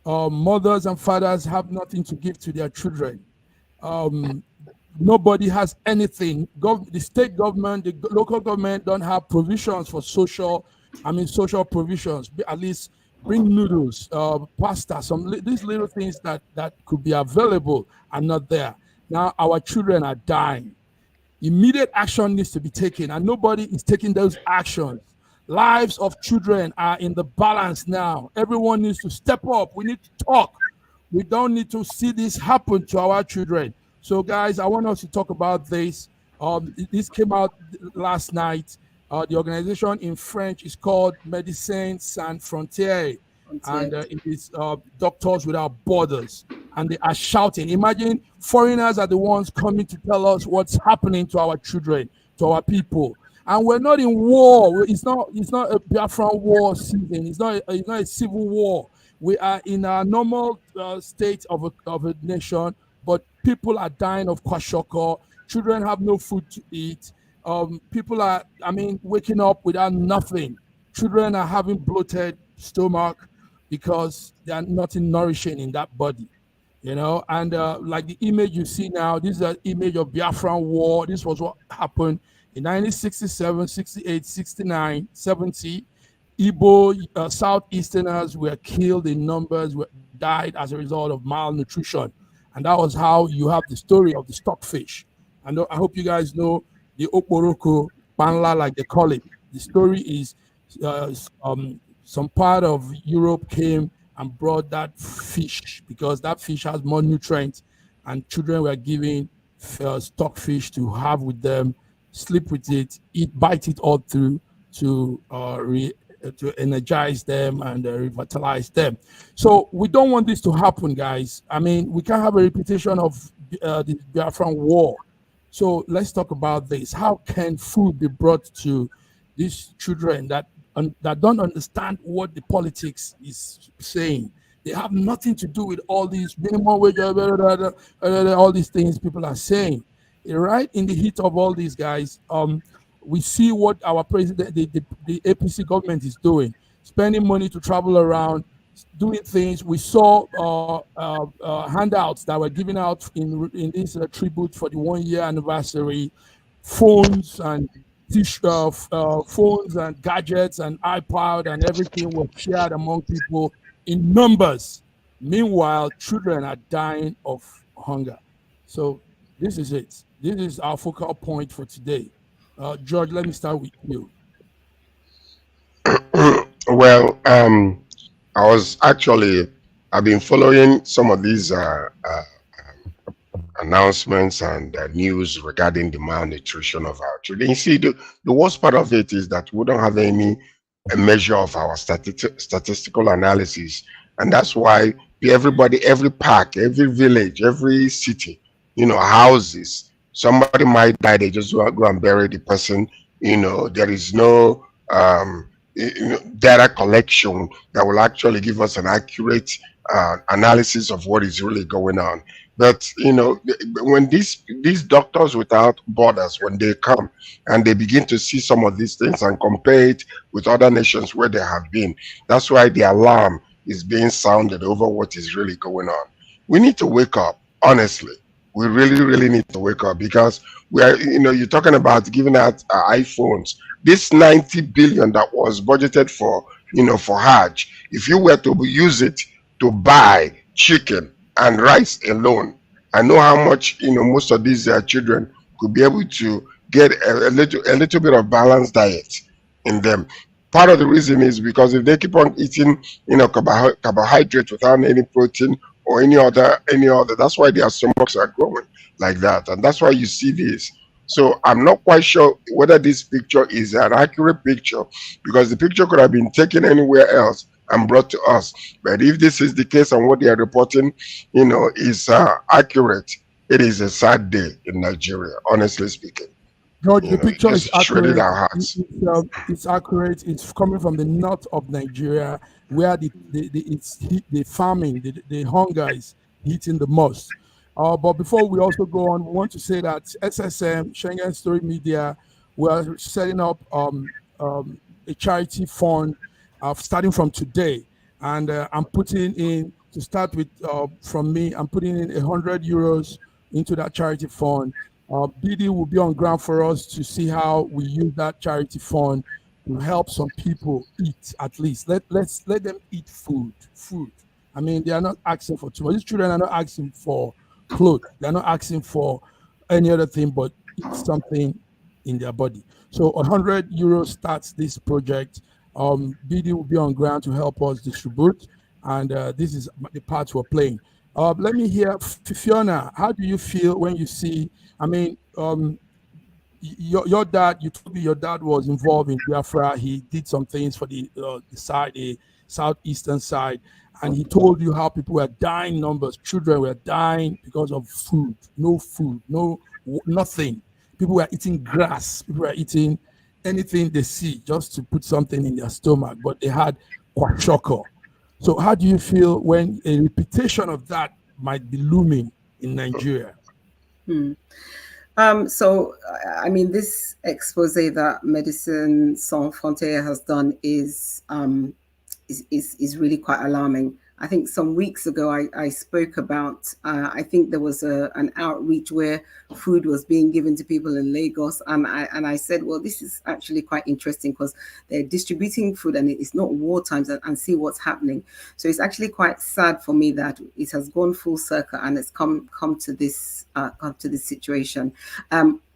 Mothers and fathers have nothing to give to their children. Nobody has anything. The state government, the local government don't have provisions for social provisions. At least bring noodles, pasta, these little things that could be available are not there. Now our children are dying. Immediate action needs to be taken, and nobody is taking those actions. Lives of children are in the balance now. Everyone needs to step up. We need to talk. We don't need to see this happen to our children. So, guys, I want us to talk about this. This came out last night. The organization in French is called Médecins Sans Frontières, and it is Doctors Without Borders. And they are shouting. Imagine foreigners are the ones coming to tell us what's happening to our children, to our people. And we're not in war. It's not a Biafran war season. It's not a civil war. We are in a normal state of a nation, but people are dying of kwashiorkor. Children have no food to eat. People are, waking up without nothing. Children are having bloated stomach because they are nothing nourishing in that body. And like the image you see now, this is an image of Biafran war. This was what happened in 1967, 68, 69, 70. Igbo Southeasterners were killed in numbers, died as a result of malnutrition. And that was how you have the story of the stockfish. And I hope you guys know the Oporoko Panla, like they call it. The story is some part of Europe came and brought that fish because that fish has more nutrients, and children were given stockfish to have with them, sleep with it, bite it all through to energize them and revitalize them. So we don't want this to happen, guys. We can't have a repetition of the Biafran war. So let's talk about this. How can food be brought to these children that don't understand what the politics is saying? They have nothing to do with all these minimum wage, all these things people are saying. Right in the heat of all these guys, we see what our president, the APC government is doing, spending money to travel around, doing things. We saw handouts that were given out in this tribute for the 1-year anniversary, phones and phones and gadgets and iPod and everything were shared among people in numbers. Meanwhile, children are dying of hunger. So this is it. This is our focal point for today. George, let me start with you. Well, I've been following some of these announcements and news regarding the malnutrition of our children. You see, the worst part of it is that we don't have any measure of our statistical analysis, and that's why everybody, every park, every village, every city, houses, somebody might die, they just go and bury the person. There is no data collection that will actually give us an accurate analysis of what is really going on. But when these Doctors Without Borders, when they come and they begin to see some of these things and compare it with other nations where they have been, that's why the alarm is being sounded over what is really going on. We need to wake up, honestly. We really, really need to wake up, because we are, you're talking about giving out iPhones this 90 billion that was budgeted for, for Hajj, if you were to use it to buy chicken and rice alone, I know how much, most of these children could be able to get a little bit of balanced diet in them. Part of the reason is because if they keep on eating, carbohydrates without any protein or any other, that's why their stomachs are growing like that, and that's why you see this. So I'm not quite sure whether this picture is an accurate picture, because the picture could have been taken anywhere else and brought to us. But if this is the case and what they are reporting, is accurate, it is a sad day in Nigeria, honestly speaking. George, the picture is accurate. Our hearts. It's accurate. It's coming from the north of Nigeria, where the famine, the hunger is hitting the most. But before we also go on, we want to say that SSM, Schengen Story Media, we're setting up a charity fund starting from today. And I'm putting in, to start with, from me, I'm putting in €100 into that charity fund. BD will be on ground for us to see how we use that charity fund to help some people eat, at least. Let them eat food. I mean, they are not asking for too much. These children are not asking for clothes. They're not asking for any other thing but eat something in their body. So €100 starts this project. BD will be on ground to help us distribute, and this is the part we're playing. Let me hear, Fiona, how do you feel when you see, I mean, your dad, you told me your dad was involved in Biafra. He did some things for the southeastern side, and he told you how people were dying, numbers, children were dying because of food, nothing. People were eating grass, people were eating anything they see just to put something in their stomach, but they had kwashiorkor. So how do you feel when a repetition of that might be looming in Nigeria? So, I mean, this expose that Médecins Sans Frontières has done is really quite alarming. I think some weeks ago I spoke about, I think there was an outreach where food was being given to people in Lagos. And I said, well, this is actually quite interesting because they're distributing food and it's not war times, and see what's happening. So it's actually quite sad for me that it has gone full circle and it's come to this situation.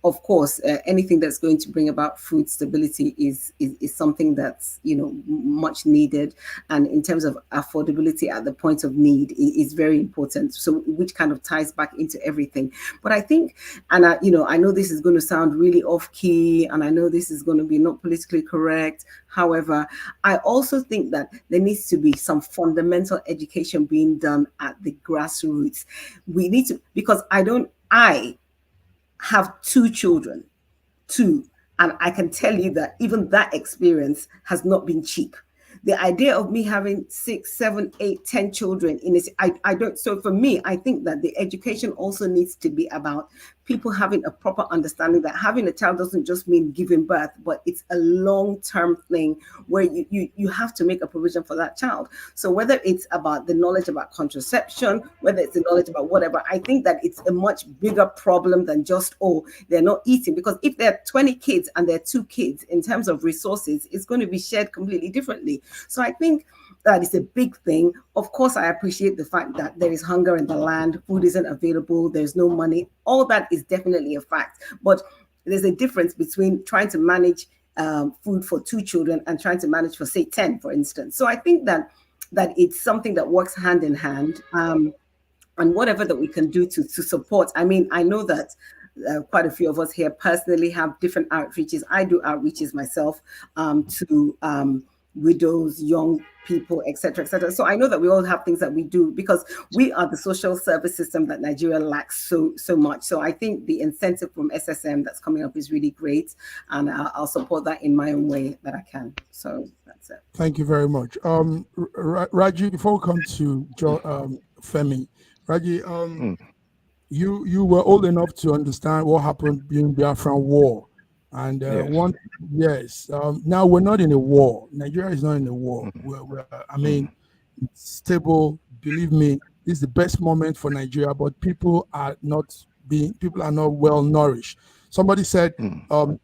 Of course, anything that's going to bring about food stability is something that's much needed, and in terms of affordability at the point of need is very important. So, which kind of ties back into everything. But I think, and I know this is going to sound really off key, and I know this is going to be not politically correct. However, I also think that there needs to be some fundamental education being done at the grassroots. We need to, because I have 2 children, and I can tell you that even that experience has not been cheap. The idea of me having 6, 7, 8, 10 children in this, I don't. So for me, I think that the education also needs to be about people having a proper understanding that having a child doesn't just mean giving birth, but it's a long-term thing where you have to make a provision for that child. So whether it's about the knowledge about contraception, whether it's the knowledge about whatever, I think that it's a much bigger problem than just, oh, they're not eating. Because if there are 20 kids and there are 2 kids, in terms of resources, it's going to be shared completely differently. So I think that is a big thing. Of course, I appreciate the fact that there is hunger in the land, food isn't available, there's no money. All that is definitely a fact. But there's a difference between trying to manage food for 2 children and trying to manage for, say, 10, for instance. So I think that it's something that works hand in hand, and whatever that we can do to support. I mean, I know that quite a few of us here personally have different outreaches. I do outreaches myself to widows, young people, etc., etc. So I know that we all have things that we do because we are the social service system that Nigeria lacks so much. So I think the incentive from SSM that's coming up is really great, and I'll support that in my own way that I can. So that's it. Thank you very much. Raji, before we come to Femi, Raji, you were old enough to understand what happened during the Biafran War. And now we're not in a war. Nigeria is not in a war. I mean, it's stable. Believe me, this is the best moment for Nigeria, but people are not well nourished. Somebody said,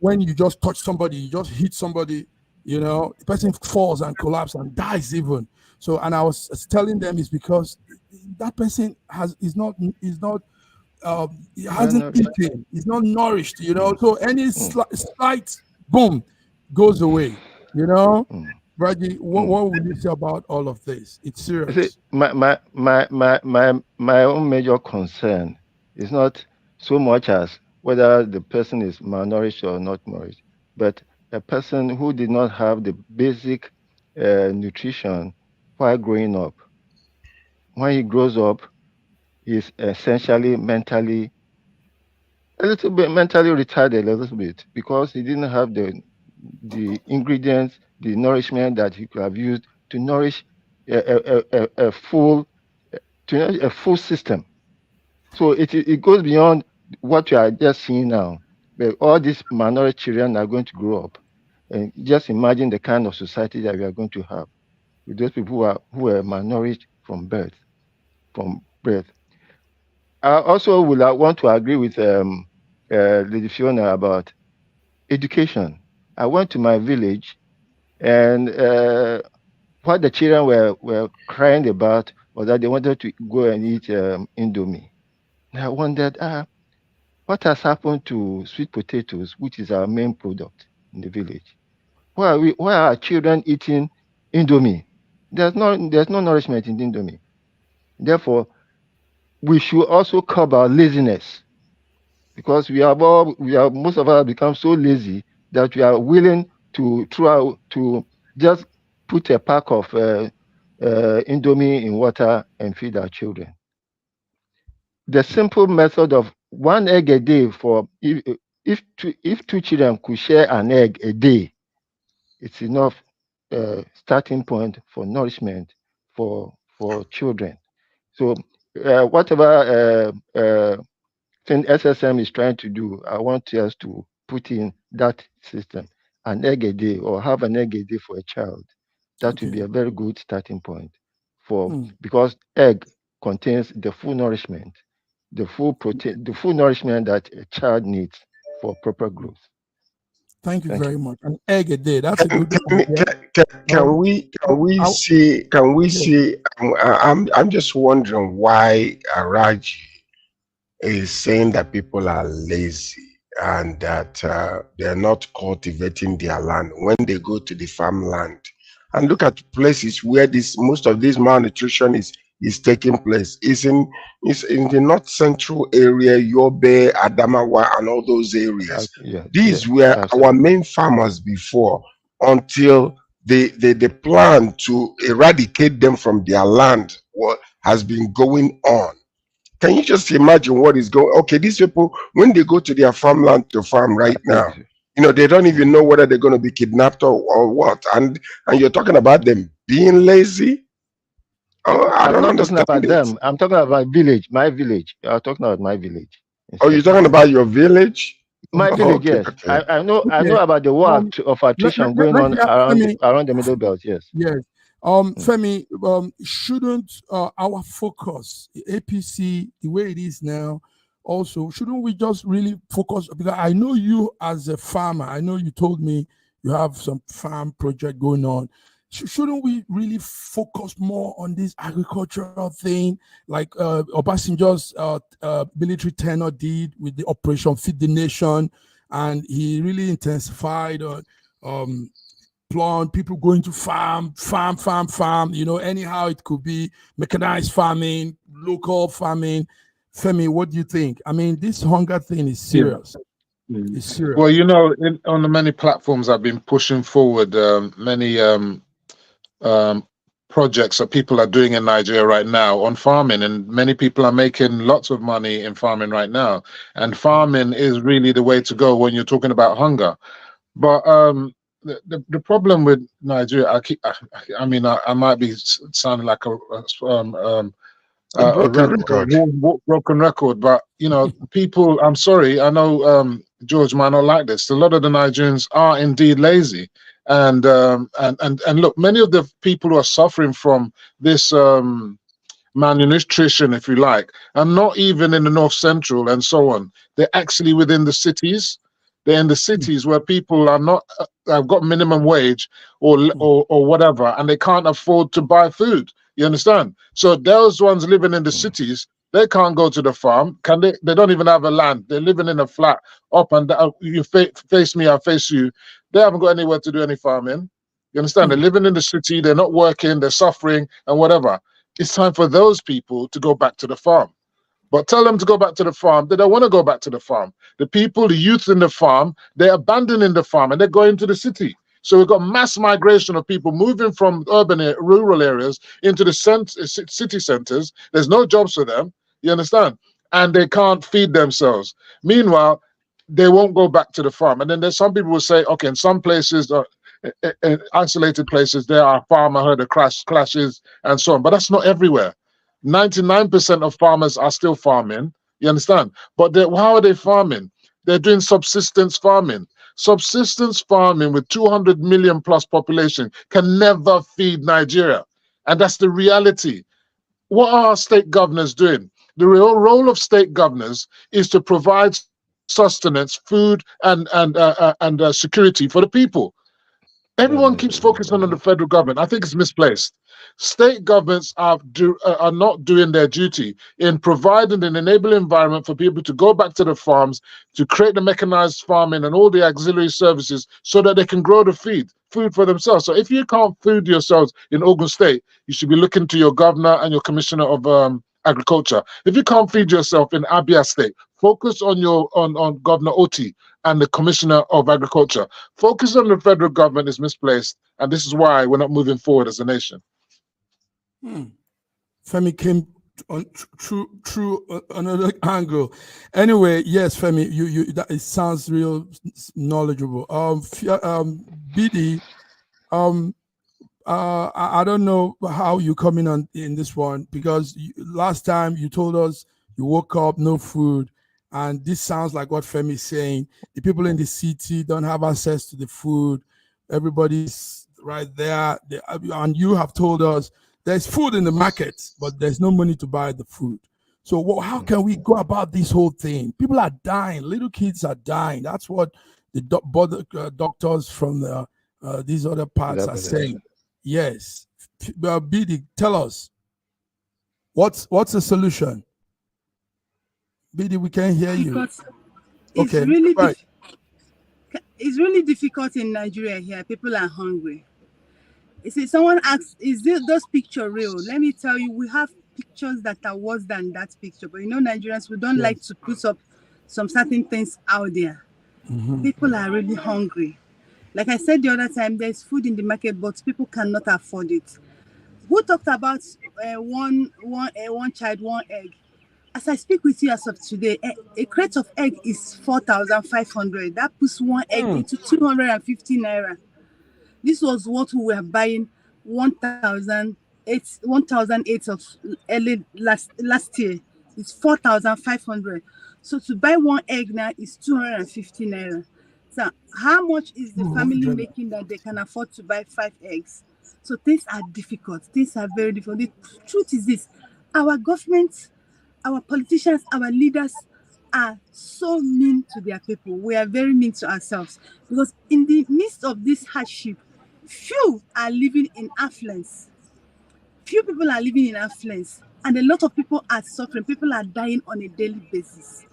when you just touch somebody, you just hit somebody, you know, the person falls and collapses and dies even. So, and I was telling them it's because that person he hasn't eaten, he's not nourished, you know. So any slight boom goes away, you know. Raji, what would you say about all of this? It's serious. See, my own major concern is not so much as whether the person is malnourished or not nourished, but a person who did not have the basic nutrition while growing up. When he grows up, he's essentially mentally retarded a little bit because he didn't have the ingredients, the nourishment that he could have used to nourish a full system. So it goes beyond what you are just seeing now. But all these minority children are going to grow up, and just imagine the kind of society that we are going to have with those people who are malnourished from birth. I also would want to agree with Lady Fiona about education. I went to my village, and what the children were crying about was that they wanted to go and eat indomie. And I wondered, what has happened to sweet potatoes, which is our main product in the village? Why are children eating indomie? There's no nourishment in indomie. Therefore, we should also curb our laziness, because most of us have become so lazy that we are willing to just put a pack of indomie in water and feed our children. The simple method of 1 egg a day for if two children could share an egg a day, it's enough starting point for nourishment for children. So whatever thing SSM is trying to do, I want us to put in that system, an egg a day, or have an egg a day for a child. That would be a very good starting point because egg contains the full nourishment, the full protein, the full nourishment that a child needs for proper growth. Thank you very much. An egg a day. That's a good Can we see? I'm just wondering why Raji is saying that people are lazy and that they're not cultivating their land when they go to the farmland. And look at places where most of this malnutrition is taking place. It's in the north central area, Yobe, Adamawa, and all those areas. These were our main farmers before, until the plan to eradicate them from their land has been going on. Can you just imagine what is going? Okay, these people, when they go to their farmland to farm right now, you know, they don't even know whether they're going to be kidnapped or what. And you're talking about them being lazy. Oh, I don't understand about them. I'm talking about my village. I'm talking about my village. Oh, you're talking about your village? My village, yes. Okay. I know about the war of attrition going on around the Middle Belt, yes. Yes. Femi, shouldn't our focus, APC, the way it is now, also, shouldn't we just really focus? Because I know you as a farmer, I know you told me you have some farm project going on. Shouldn't we really focus more on this agricultural thing, like Obasanjo's military tenure did with the Operation Feed the Nation, and he really intensified plant, people going to farm, you know, anyhow it could be mechanized farming, local farming. Femi, what do you think? I mean, this hunger thing is serious. It's serious. Well, you know, on the many platforms I've been pushing forward many projects that people are doing in Nigeria right now on farming, and many people are making lots of money in farming right now. And farming is really the way to go when you're talking about hunger. But the problem with Nigeria, I might be sounding like a broken record, but you know, people, I'm sorry, I know George might not like this. A lot of the Nigerians are indeed lazy, and look, many of the people who are suffering from this malnutrition, if you like, and not even in the North Central and so on. They're actually within the cities. They're in the cities where people are not have got minimum wage or whatever, and they can't afford to buy food. You understand? So those ones living in the cities, they can't go to the farm. Can they? They don't even have a land. They're living in a flat up and down. You face me, I face you. They haven't got anywhere to do any farming. You understand? They're living in the city. They're not working. They're suffering and whatever. It's time for those people to go back to the farm. But tell them to go back to the farm. They don't want to go back to the farm. The people, the youth in the farm, they're abandoning the farm and they're going to the city. So we've got mass migration of people moving from rural areas into the city centers. There's no jobs for them. You understand? And they can't feed themselves. Meanwhile, they won't go back to the farm. And then there's some people will say, okay, in some places, in isolated places, there are farmer herder clashes and so on. But that's not everywhere. 99% of farmers are still farming. You understand? But how are they farming? They're doing subsistence farming. Subsistence farming with 200 million plus population can never feed Nigeria. And that's the reality. What are our state governors doing? The real role of state governors is to provide sustenance, food, and security for the people. Everyone keeps focusing on the federal government. I think it's misplaced. State governments are not doing their duty in providing an enabling environment for people to go back to the farms, to create the mechanized farming and all the auxiliary services so that they can grow the food for themselves. So if you can't feed yourselves in Ogun State, you should be looking to your governor and your commissioner of agriculture. If you can't feed yourself in Abia State, focus on on Governor Oti and the Commissioner of Agriculture. Focus on the federal government is misplaced, and this is why we're not moving forward as a nation. Femi came on through another angle. Anyway, yes, Femi, it sounds real knowledgeable. BD, I don't know how you come in this one, because last time you told us you woke up no food. And this sounds like what Femi is saying. The people in the city don't have access to the food. Everybody's right there. And you have told us there's food in the market, but there's no money to buy the food. So how can we go about this whole thing? People are dying. Little kids are dying. That's what the doctors from these other parts are saying. Yes. BD, tell us. What's the solution? BD, we can't hear you. Because okay. It's really difficult in Nigeria here. People are hungry. You see, someone asked, is those pictures real? Let me tell you, we have pictures that are worse than that picture. But Nigerians, we don't like to put up some certain things out there. People are really hungry. Like I said the other time, there's food in the market, but people cannot afford it. Who talked about one child, one egg? As I speak with you as of today, a crate of egg is 4,500. That puts one egg into 250 naira. This was what we were buying 1,008 of early last year. It's 4,500. So to buy one egg now is 250 naira. So how much is the family making that they can afford to buy 5 eggs? So things are difficult. Things are very difficult. The truth is this: our government, our politicians, our leaders are so mean to their people. We are very mean to ourselves, because in the midst of this hardship, few are living in affluence. Few people are living in affluence, and a lot of people are suffering. People are dying on a daily basis.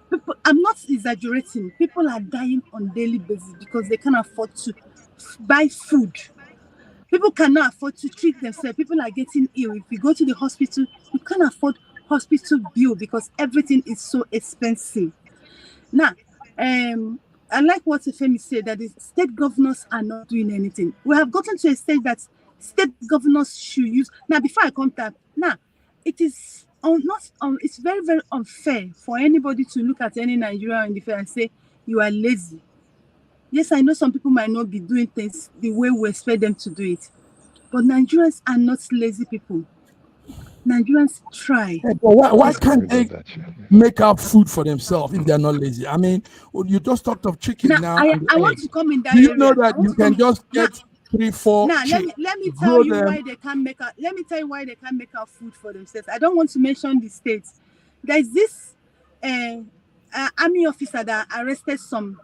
People, I'm not exaggerating. People are dying on a daily basis because they can't afford to buy food. People cannot afford to treat themselves. People are getting ill. If you go to the hospital, you can't afford hospital bill because everything is so expensive. Now, I like what Femi said, that the state governors are not doing anything. We have gotten to a stage that state governors should use. Now, before I come to it is it's very, very unfair for anybody to look at any Nigerian in the face and say you are lazy. Yes, I know some people might not be doing things the way we expect them to do it, but Nigerians are not lazy people. Nigerians try. Yeah, but why can't they make out food for themselves if they're not lazy? I mean, you just talked of chicken now. I want to come in that Do you area. know that you can just get 3, 4 Now chicks, let me grow tell you them. why they can't make out. Let me tell you why they can't make out food for themselves. I don't want to mention the states. There's this army officer that arrested some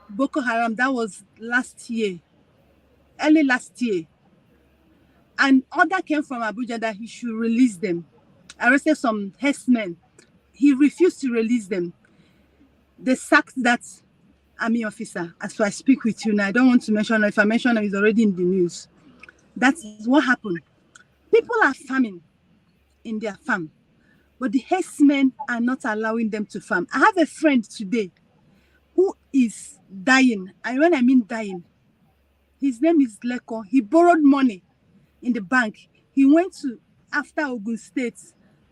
Boko Haram. That was last year, early last year. An order came from Abuja that he should release them. Arrested some herdsmen. He refused to release them. They sacked that army officer. As I speak with you now, I don't want to mention. If I mention, it's already in the news. That's what happened. People are farming in their farm, but the herdsmen are not allowing them to farm. I have a friend today who is dying. And when I mean dying, his name is Leko. He borrowed money in the bank. He went to, after Ogun State,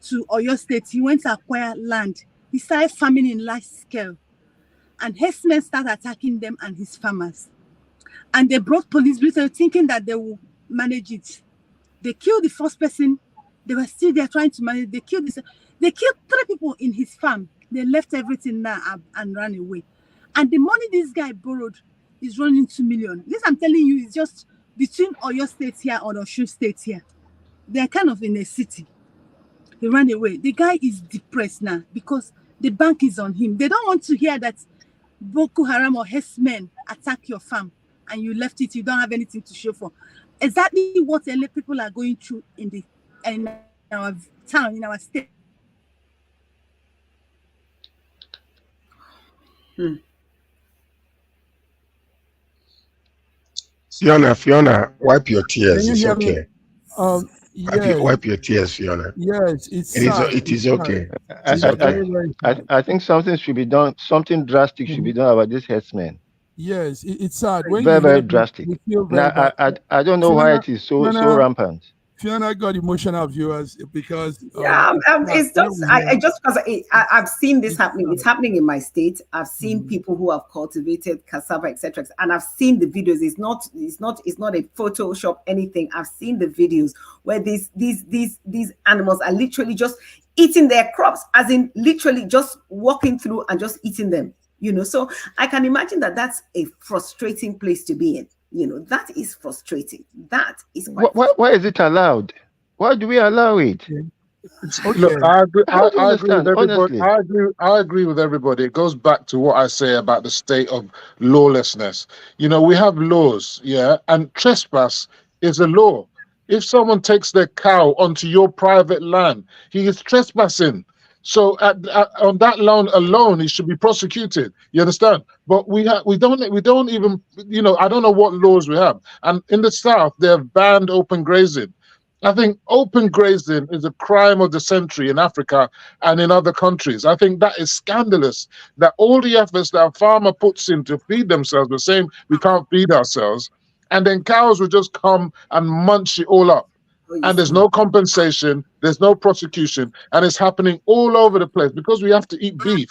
to Oyo State. He went to acquire land. He started farming in large scale. And herdsmen started attacking them and his farmers. And they brought police thinking that they will manage it. They killed the first person. They were still there trying to manage. They killed 3 people in his farm. They left everything now and ran away. And the money this guy borrowed is running 2 million. This I'm telling you is just between Oyo State here or Osun State here. They're kind of in a city. He ran away. The guy is depressed now because the bank is on him. They don't want to hear that Boko Haram or herdsmen attack your farm and you left it. You don't have anything to show for. Exactly what LA people are going through in our town, in our state. Fiona, wipe your tears. It's okay. Yes. Wipe your tears, Fiona. Yes, it is okay. I think something should be done. Something drastic should be done about this herdsmen. Yes, it's sad. When very drastic. Now, I don't know why it is so rampant. Fiona got emotional, viewers, because it's just I just because I've seen this happening. It's happening in my state. I've seen people who have cultivated cassava, etc., and I've seen the videos. It's not a Photoshop anything. I've seen the videos where these animals are literally just eating their crops, as in literally just walking through and just eating them. So I can imagine that that's a frustrating place to be in. That is frustrating. That is why is it allowed? Why do we allow it? Okay. Look, I agree with everybody. I agree with everybody. It goes back to what I say about the state of lawlessness. We have laws, and trespass is a law. If someone takes their cow onto your private land, he is trespassing. So on that land alone, he should be prosecuted. You understand? But we don't even, I don't know what laws we have. And in the South, they have banned open grazing. I think open grazing is a crime of the century in Africa and in other countries. I think that is scandalous, that all the efforts that a farmer puts in to feed themselves, we're saying we can't feed ourselves, and then cows will just come and munch it all up. And there's no compensation, there's no prosecution, and it's happening all over the place because we have to eat beef.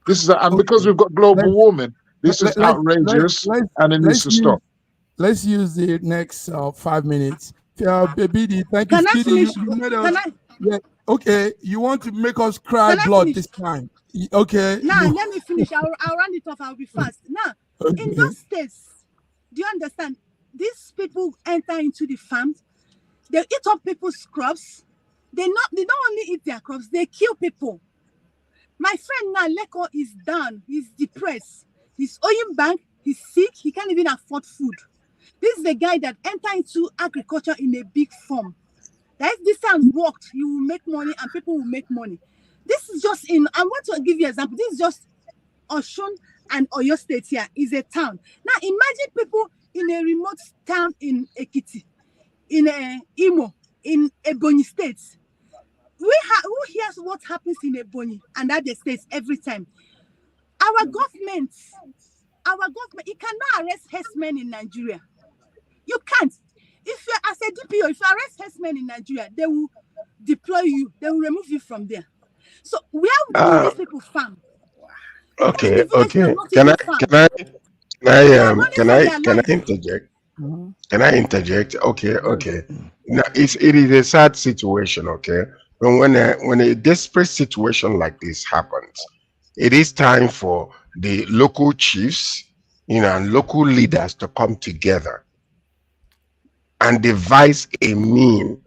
And because we've got global warming, this is outrageous, and it needs to stop. Let's use the next 5 minutes. Baby, thank you. Okay, you want to make us cry blood this time? Okay. Now let me finish. I'll run it off. I'll be fast. Now, in those states, do you understand? These people enter into the farms. They eat up people's crops. They don't only eat their crops, they kill people. My friend now, Leko, is down. He's depressed. He's owing bank. He's sick. He can't even afford food. This is the guy that entered into agriculture in a big farm. That if this time worked, he will make money and people will make money. This is just I want to give you an example. This is just Osun and Oyo State here is a town. Now imagine people in a remote town in Ekiti, in Imo, in Ebonyi State. Who hears what happens in Ebonyi and other states every time? Our government, it cannot arrest herdsmen in Nigeria. You can't. If you as a DPO, if you arrest herdsmen in Nigeria, they will deploy you. They will remove you from there. So where do these people farm? Okay. Can I interject? Can I interject? Okay. Now it is a sad situation. Okay, when a desperate situation like this happens, it is time for the local chiefs, and local leaders to come together and devise a mean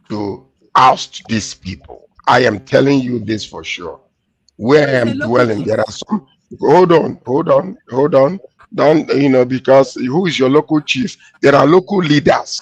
to oust these people. I am telling you this for sure. Where I am dwelling, there are some. Hold on. Don't, because who is your local chief? There are local leaders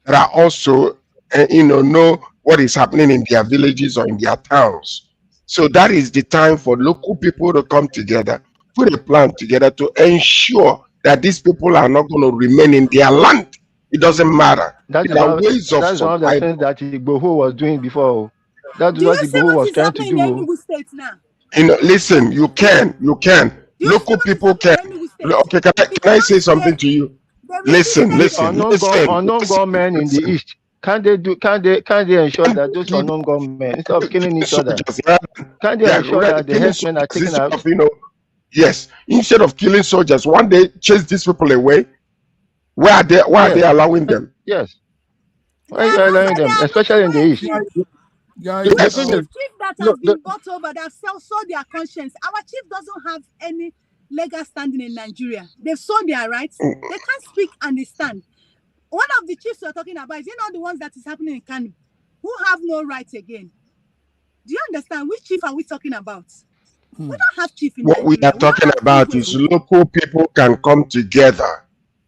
that are also, know what is happening in their villages or in their towns. So that is the time for local people to come together, put a plan together to ensure that these people are not going to remain in their land. It doesn't matter. That's There are ways of one of the survival. things that Igboho was doing before. That's Do what you see Igboho what was is trying to happening in do. Enugu State now? Listen, you can. Local people can. Okay, can I say something to you? Listen. Unknown gunmen in the east. Can't they ensure that those unknown gunmen, instead of killing each other, can't they ensure that the herdsmen are taken out? Yes, instead of killing soldiers, one day chase these people away. Why are they allowing them? Yes. Why are you allowing them, especially in the east? Guys, the chief that has been bought over, that sold their conscience. Our chief doesn't have any legal standing in Nigeria. They've sold their rights. They can't speak and they stand. One of the chiefs you're talking about, is not the ones that is happening in Kano, who have no rights again. Do you understand? Which chief are we talking about? We don't have chief in What Nigeria. we are talking about is local people can come together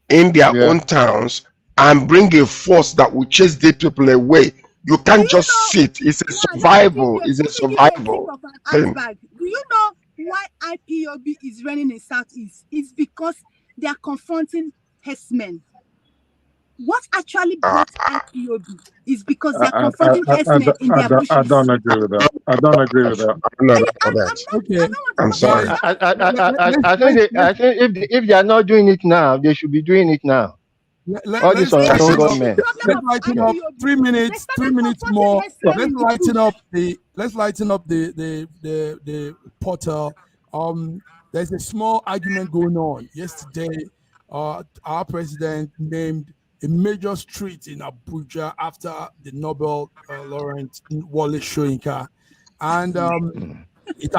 in their own towns and bring a force that will chase the people away. You can't just sit. It's a survival. It's a survival thing. Do you know why IPOB is running in Southeast? It's because they are confronting herdsmen. What actually brought IPOB is because they are confronting herdsmen in their bushes. I don't agree with that. I'm sorry. I think if they are not doing it now, they should be doing it now. All this unknown government. Let's lighten up. 3 minutes. 3 minutes more. Let's lighten up the portal. There's a small argument going on. Yesterday, our president named a major street in Abuja after the Nobel laureate Wole Soyinka, and it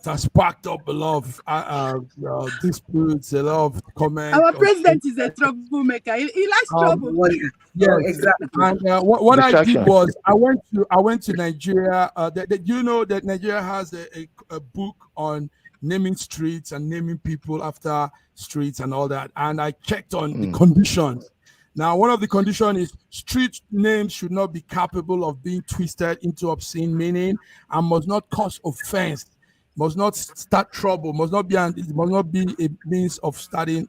has sparked up a lot of disputes, a lot of comments. Our president is a troublemaker. He likes trouble. Yes, exactly. And what I did was I went to Nigeria. You know that Nigeria has a book on naming streets and naming people after streets and all that. And I checked on the conditions. Now, one of the conditions is street names should not be capable of being twisted into obscene meaning and must not cause offense, must not start trouble, must not be a means of starting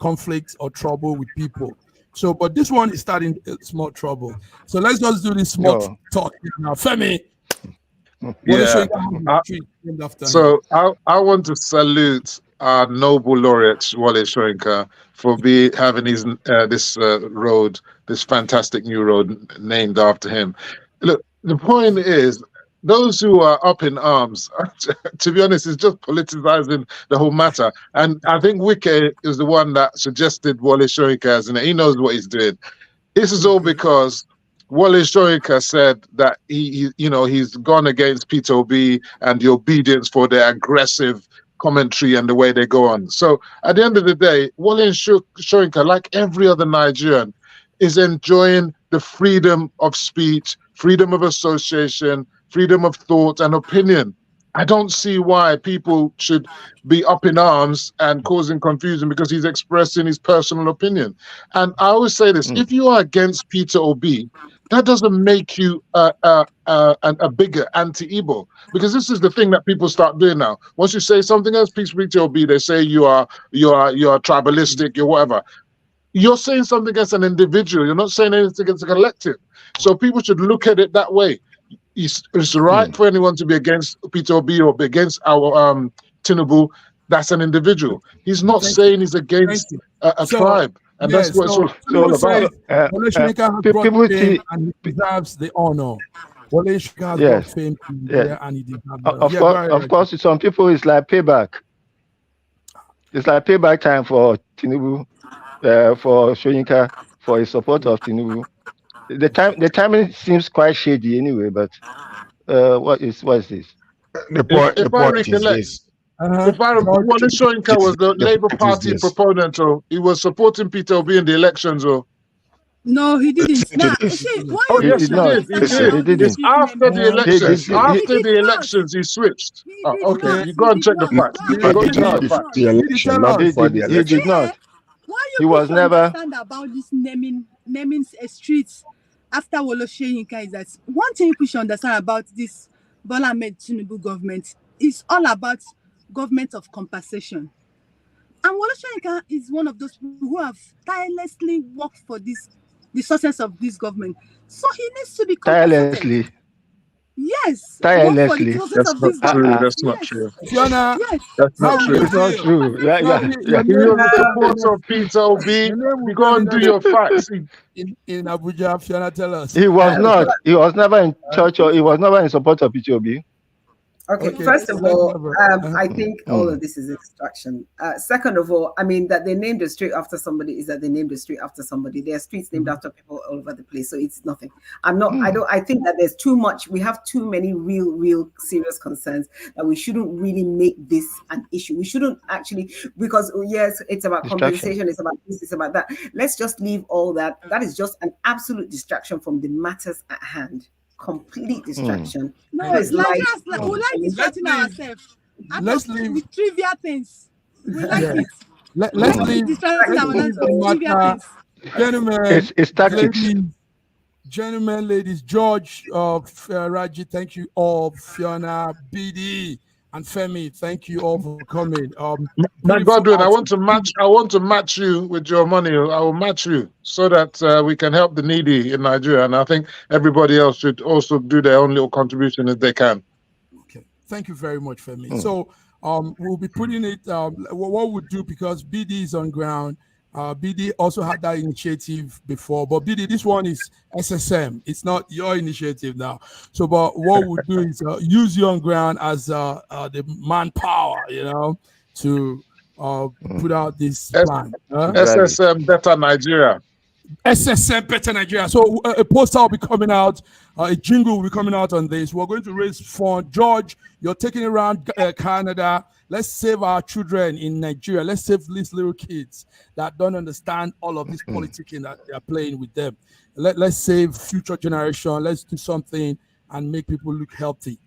conflicts or trouble with people. So, but this one is starting small trouble. So let's just do this small talk now. F.N.A. So I want to salute our noble laureate Wole Soyinka for having his road, this fantastic new road named after him. Look, the point is, those who are up in arms, to be honest, is just politicizing the whole matter. And I think Wike is the one that suggested Wole Soyinka, and he knows what he's doing. This is all because Wole Soyinka said that he's gone against Peter Obi and the obedience for their aggressive commentary and the way they go on. So at the end of the day, Wole Soyinka, like every other Nigerian, is enjoying the freedom of speech, freedom of association, freedom of thought and opinion. I don't see why people should be up in arms and causing confusion because he's expressing his personal opinion. And I always say this, if you are against Peter Obi, that doesn't make you a bigger anti-Igbo, because this is the thing that people start doing now. Once you say something else, Peter Obi, they say you are tribalistic, you're whatever. You're saying something against an individual. You're not saying anything against a collective. So people should look at it that way. It's right for anyone to be against Peter Obi or be against our Tinubu. That's an individual. He's not saying he's against a tribe. And that's what it's all about. Wole Soyinka has brought fame and he deserves the honor. Wole Soyinka has brought fame to Nigeria and he deserves the honor. Of course, to some people, it's like payback. It's like payback time for Tinubu, for Soyinka, for his support of Tinubu. The timing seems quite shady anyway, but what is this? The point is this. If I remember, Wole Soyinka was the Labour Party proponent, or he was supporting Peter Obi in the elections, or No, he didn't. Listen Now, to this. see, why Oh, you yes, did he not. did. He understand did. He about this didn't. It's after the naming? elections. He After did the not. elections, he switched. He Oh, did okay, not. you go He and did check the not. facts. Why Go He and check did the before facts. the election, not He before did. the He election. did not. Why He you was people never. understand about this naming streets after Woloseyinka is that one thing you should understand about this Bola Ahmed Tinubu government is all about government of compensation. And Woloseyinka is one of those people who have tirelessly worked for the success of this government. So he needs to be compensated. Tirelessly. Yes, work for the Tirelessly. success That's of not this true. government. That's not Yes, true. Fiona, yes. That's not how will you true. It's not feel? true. Yeah, Fiona, yeah, your yeah. If name you're will the be supporter of Peter Obi, your name will you be go and do your facts. in Abuja. Fiona, tell us. He was not. He was never in church or he was never in support of PTOB. Okay, Okay, first of thank you, all, bro. I think all of this is a distraction. Second of all, I mean that they named a street after somebody is that they named a street after somebody. There are streets named after people all over the place, so it's nothing. I think that there's too much. We have too many real serious concerns that we shouldn't really make this an issue. We shouldn't actually, because yes, it's about compensation, it's about this, it's about that. Let's just leave all that. That is just an absolute distraction from the matters at hand. Complete distraction. No, it's like we like distracting ourselves. Let's leave with trivial things. We like Yeah. it. Let's leave distracting ourselves with trivial matter. things. Gentlemen, It's tactics. Gentlemen, ladies, George, Raji, thank you all. Fiona, BD, and Femi, thank you all for coming. My Godwin, I want to match you with your money. I will match you so that we can help the needy in Nigeria. And I think everybody else should also do their own little contribution if they can. Okay, thank you very much, Femi. So we'll be putting it. What we'll do, because BD is on ground. BD also had that initiative before, but BD, this one is SSM. It's not your initiative now. So, but what we'll do is use you on ground as the manpower, to put out this plan. SSM Better Nigeria. SSM Better Nigeria. So a poster will be coming out, a jingle will be coming out on this. We're going to raise funds. George, you're taking it around Canada. Let's save our children in Nigeria. Let's save these little kids that don't understand all of this politicking that they're playing with them. Let's save future generation. Let's do something and make people look healthy.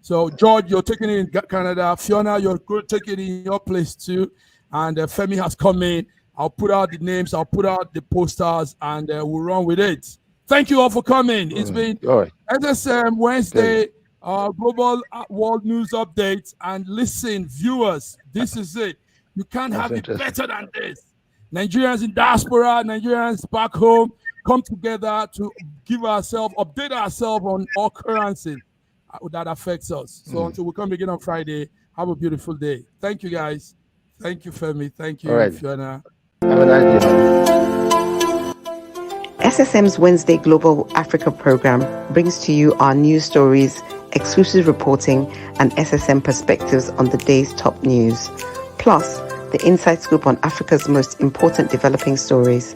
So George, you're taking it in Canada. Fiona, you're going to take it in your place too. And Femi has come in. I'll put out the names, I'll put out the posters, and we'll run with it. Thank you all for coming. It's been SSM Wednesday Global World News Update. And listen, viewers, this is it. You can't have it better than this. Nigerians in diaspora, Nigerians back home, come together to update ourselves on all currency that affects us. So until we come again on Friday, have a beautiful day. Thank you, guys. Thank you, Femi. Thank you, Fiona. Have a nice day. SSM's Wednesday Global Africa program brings to you our news stories, exclusive reporting, and SSM perspectives on the day's top news. Plus, the inside scoop on Africa's most important developing stories.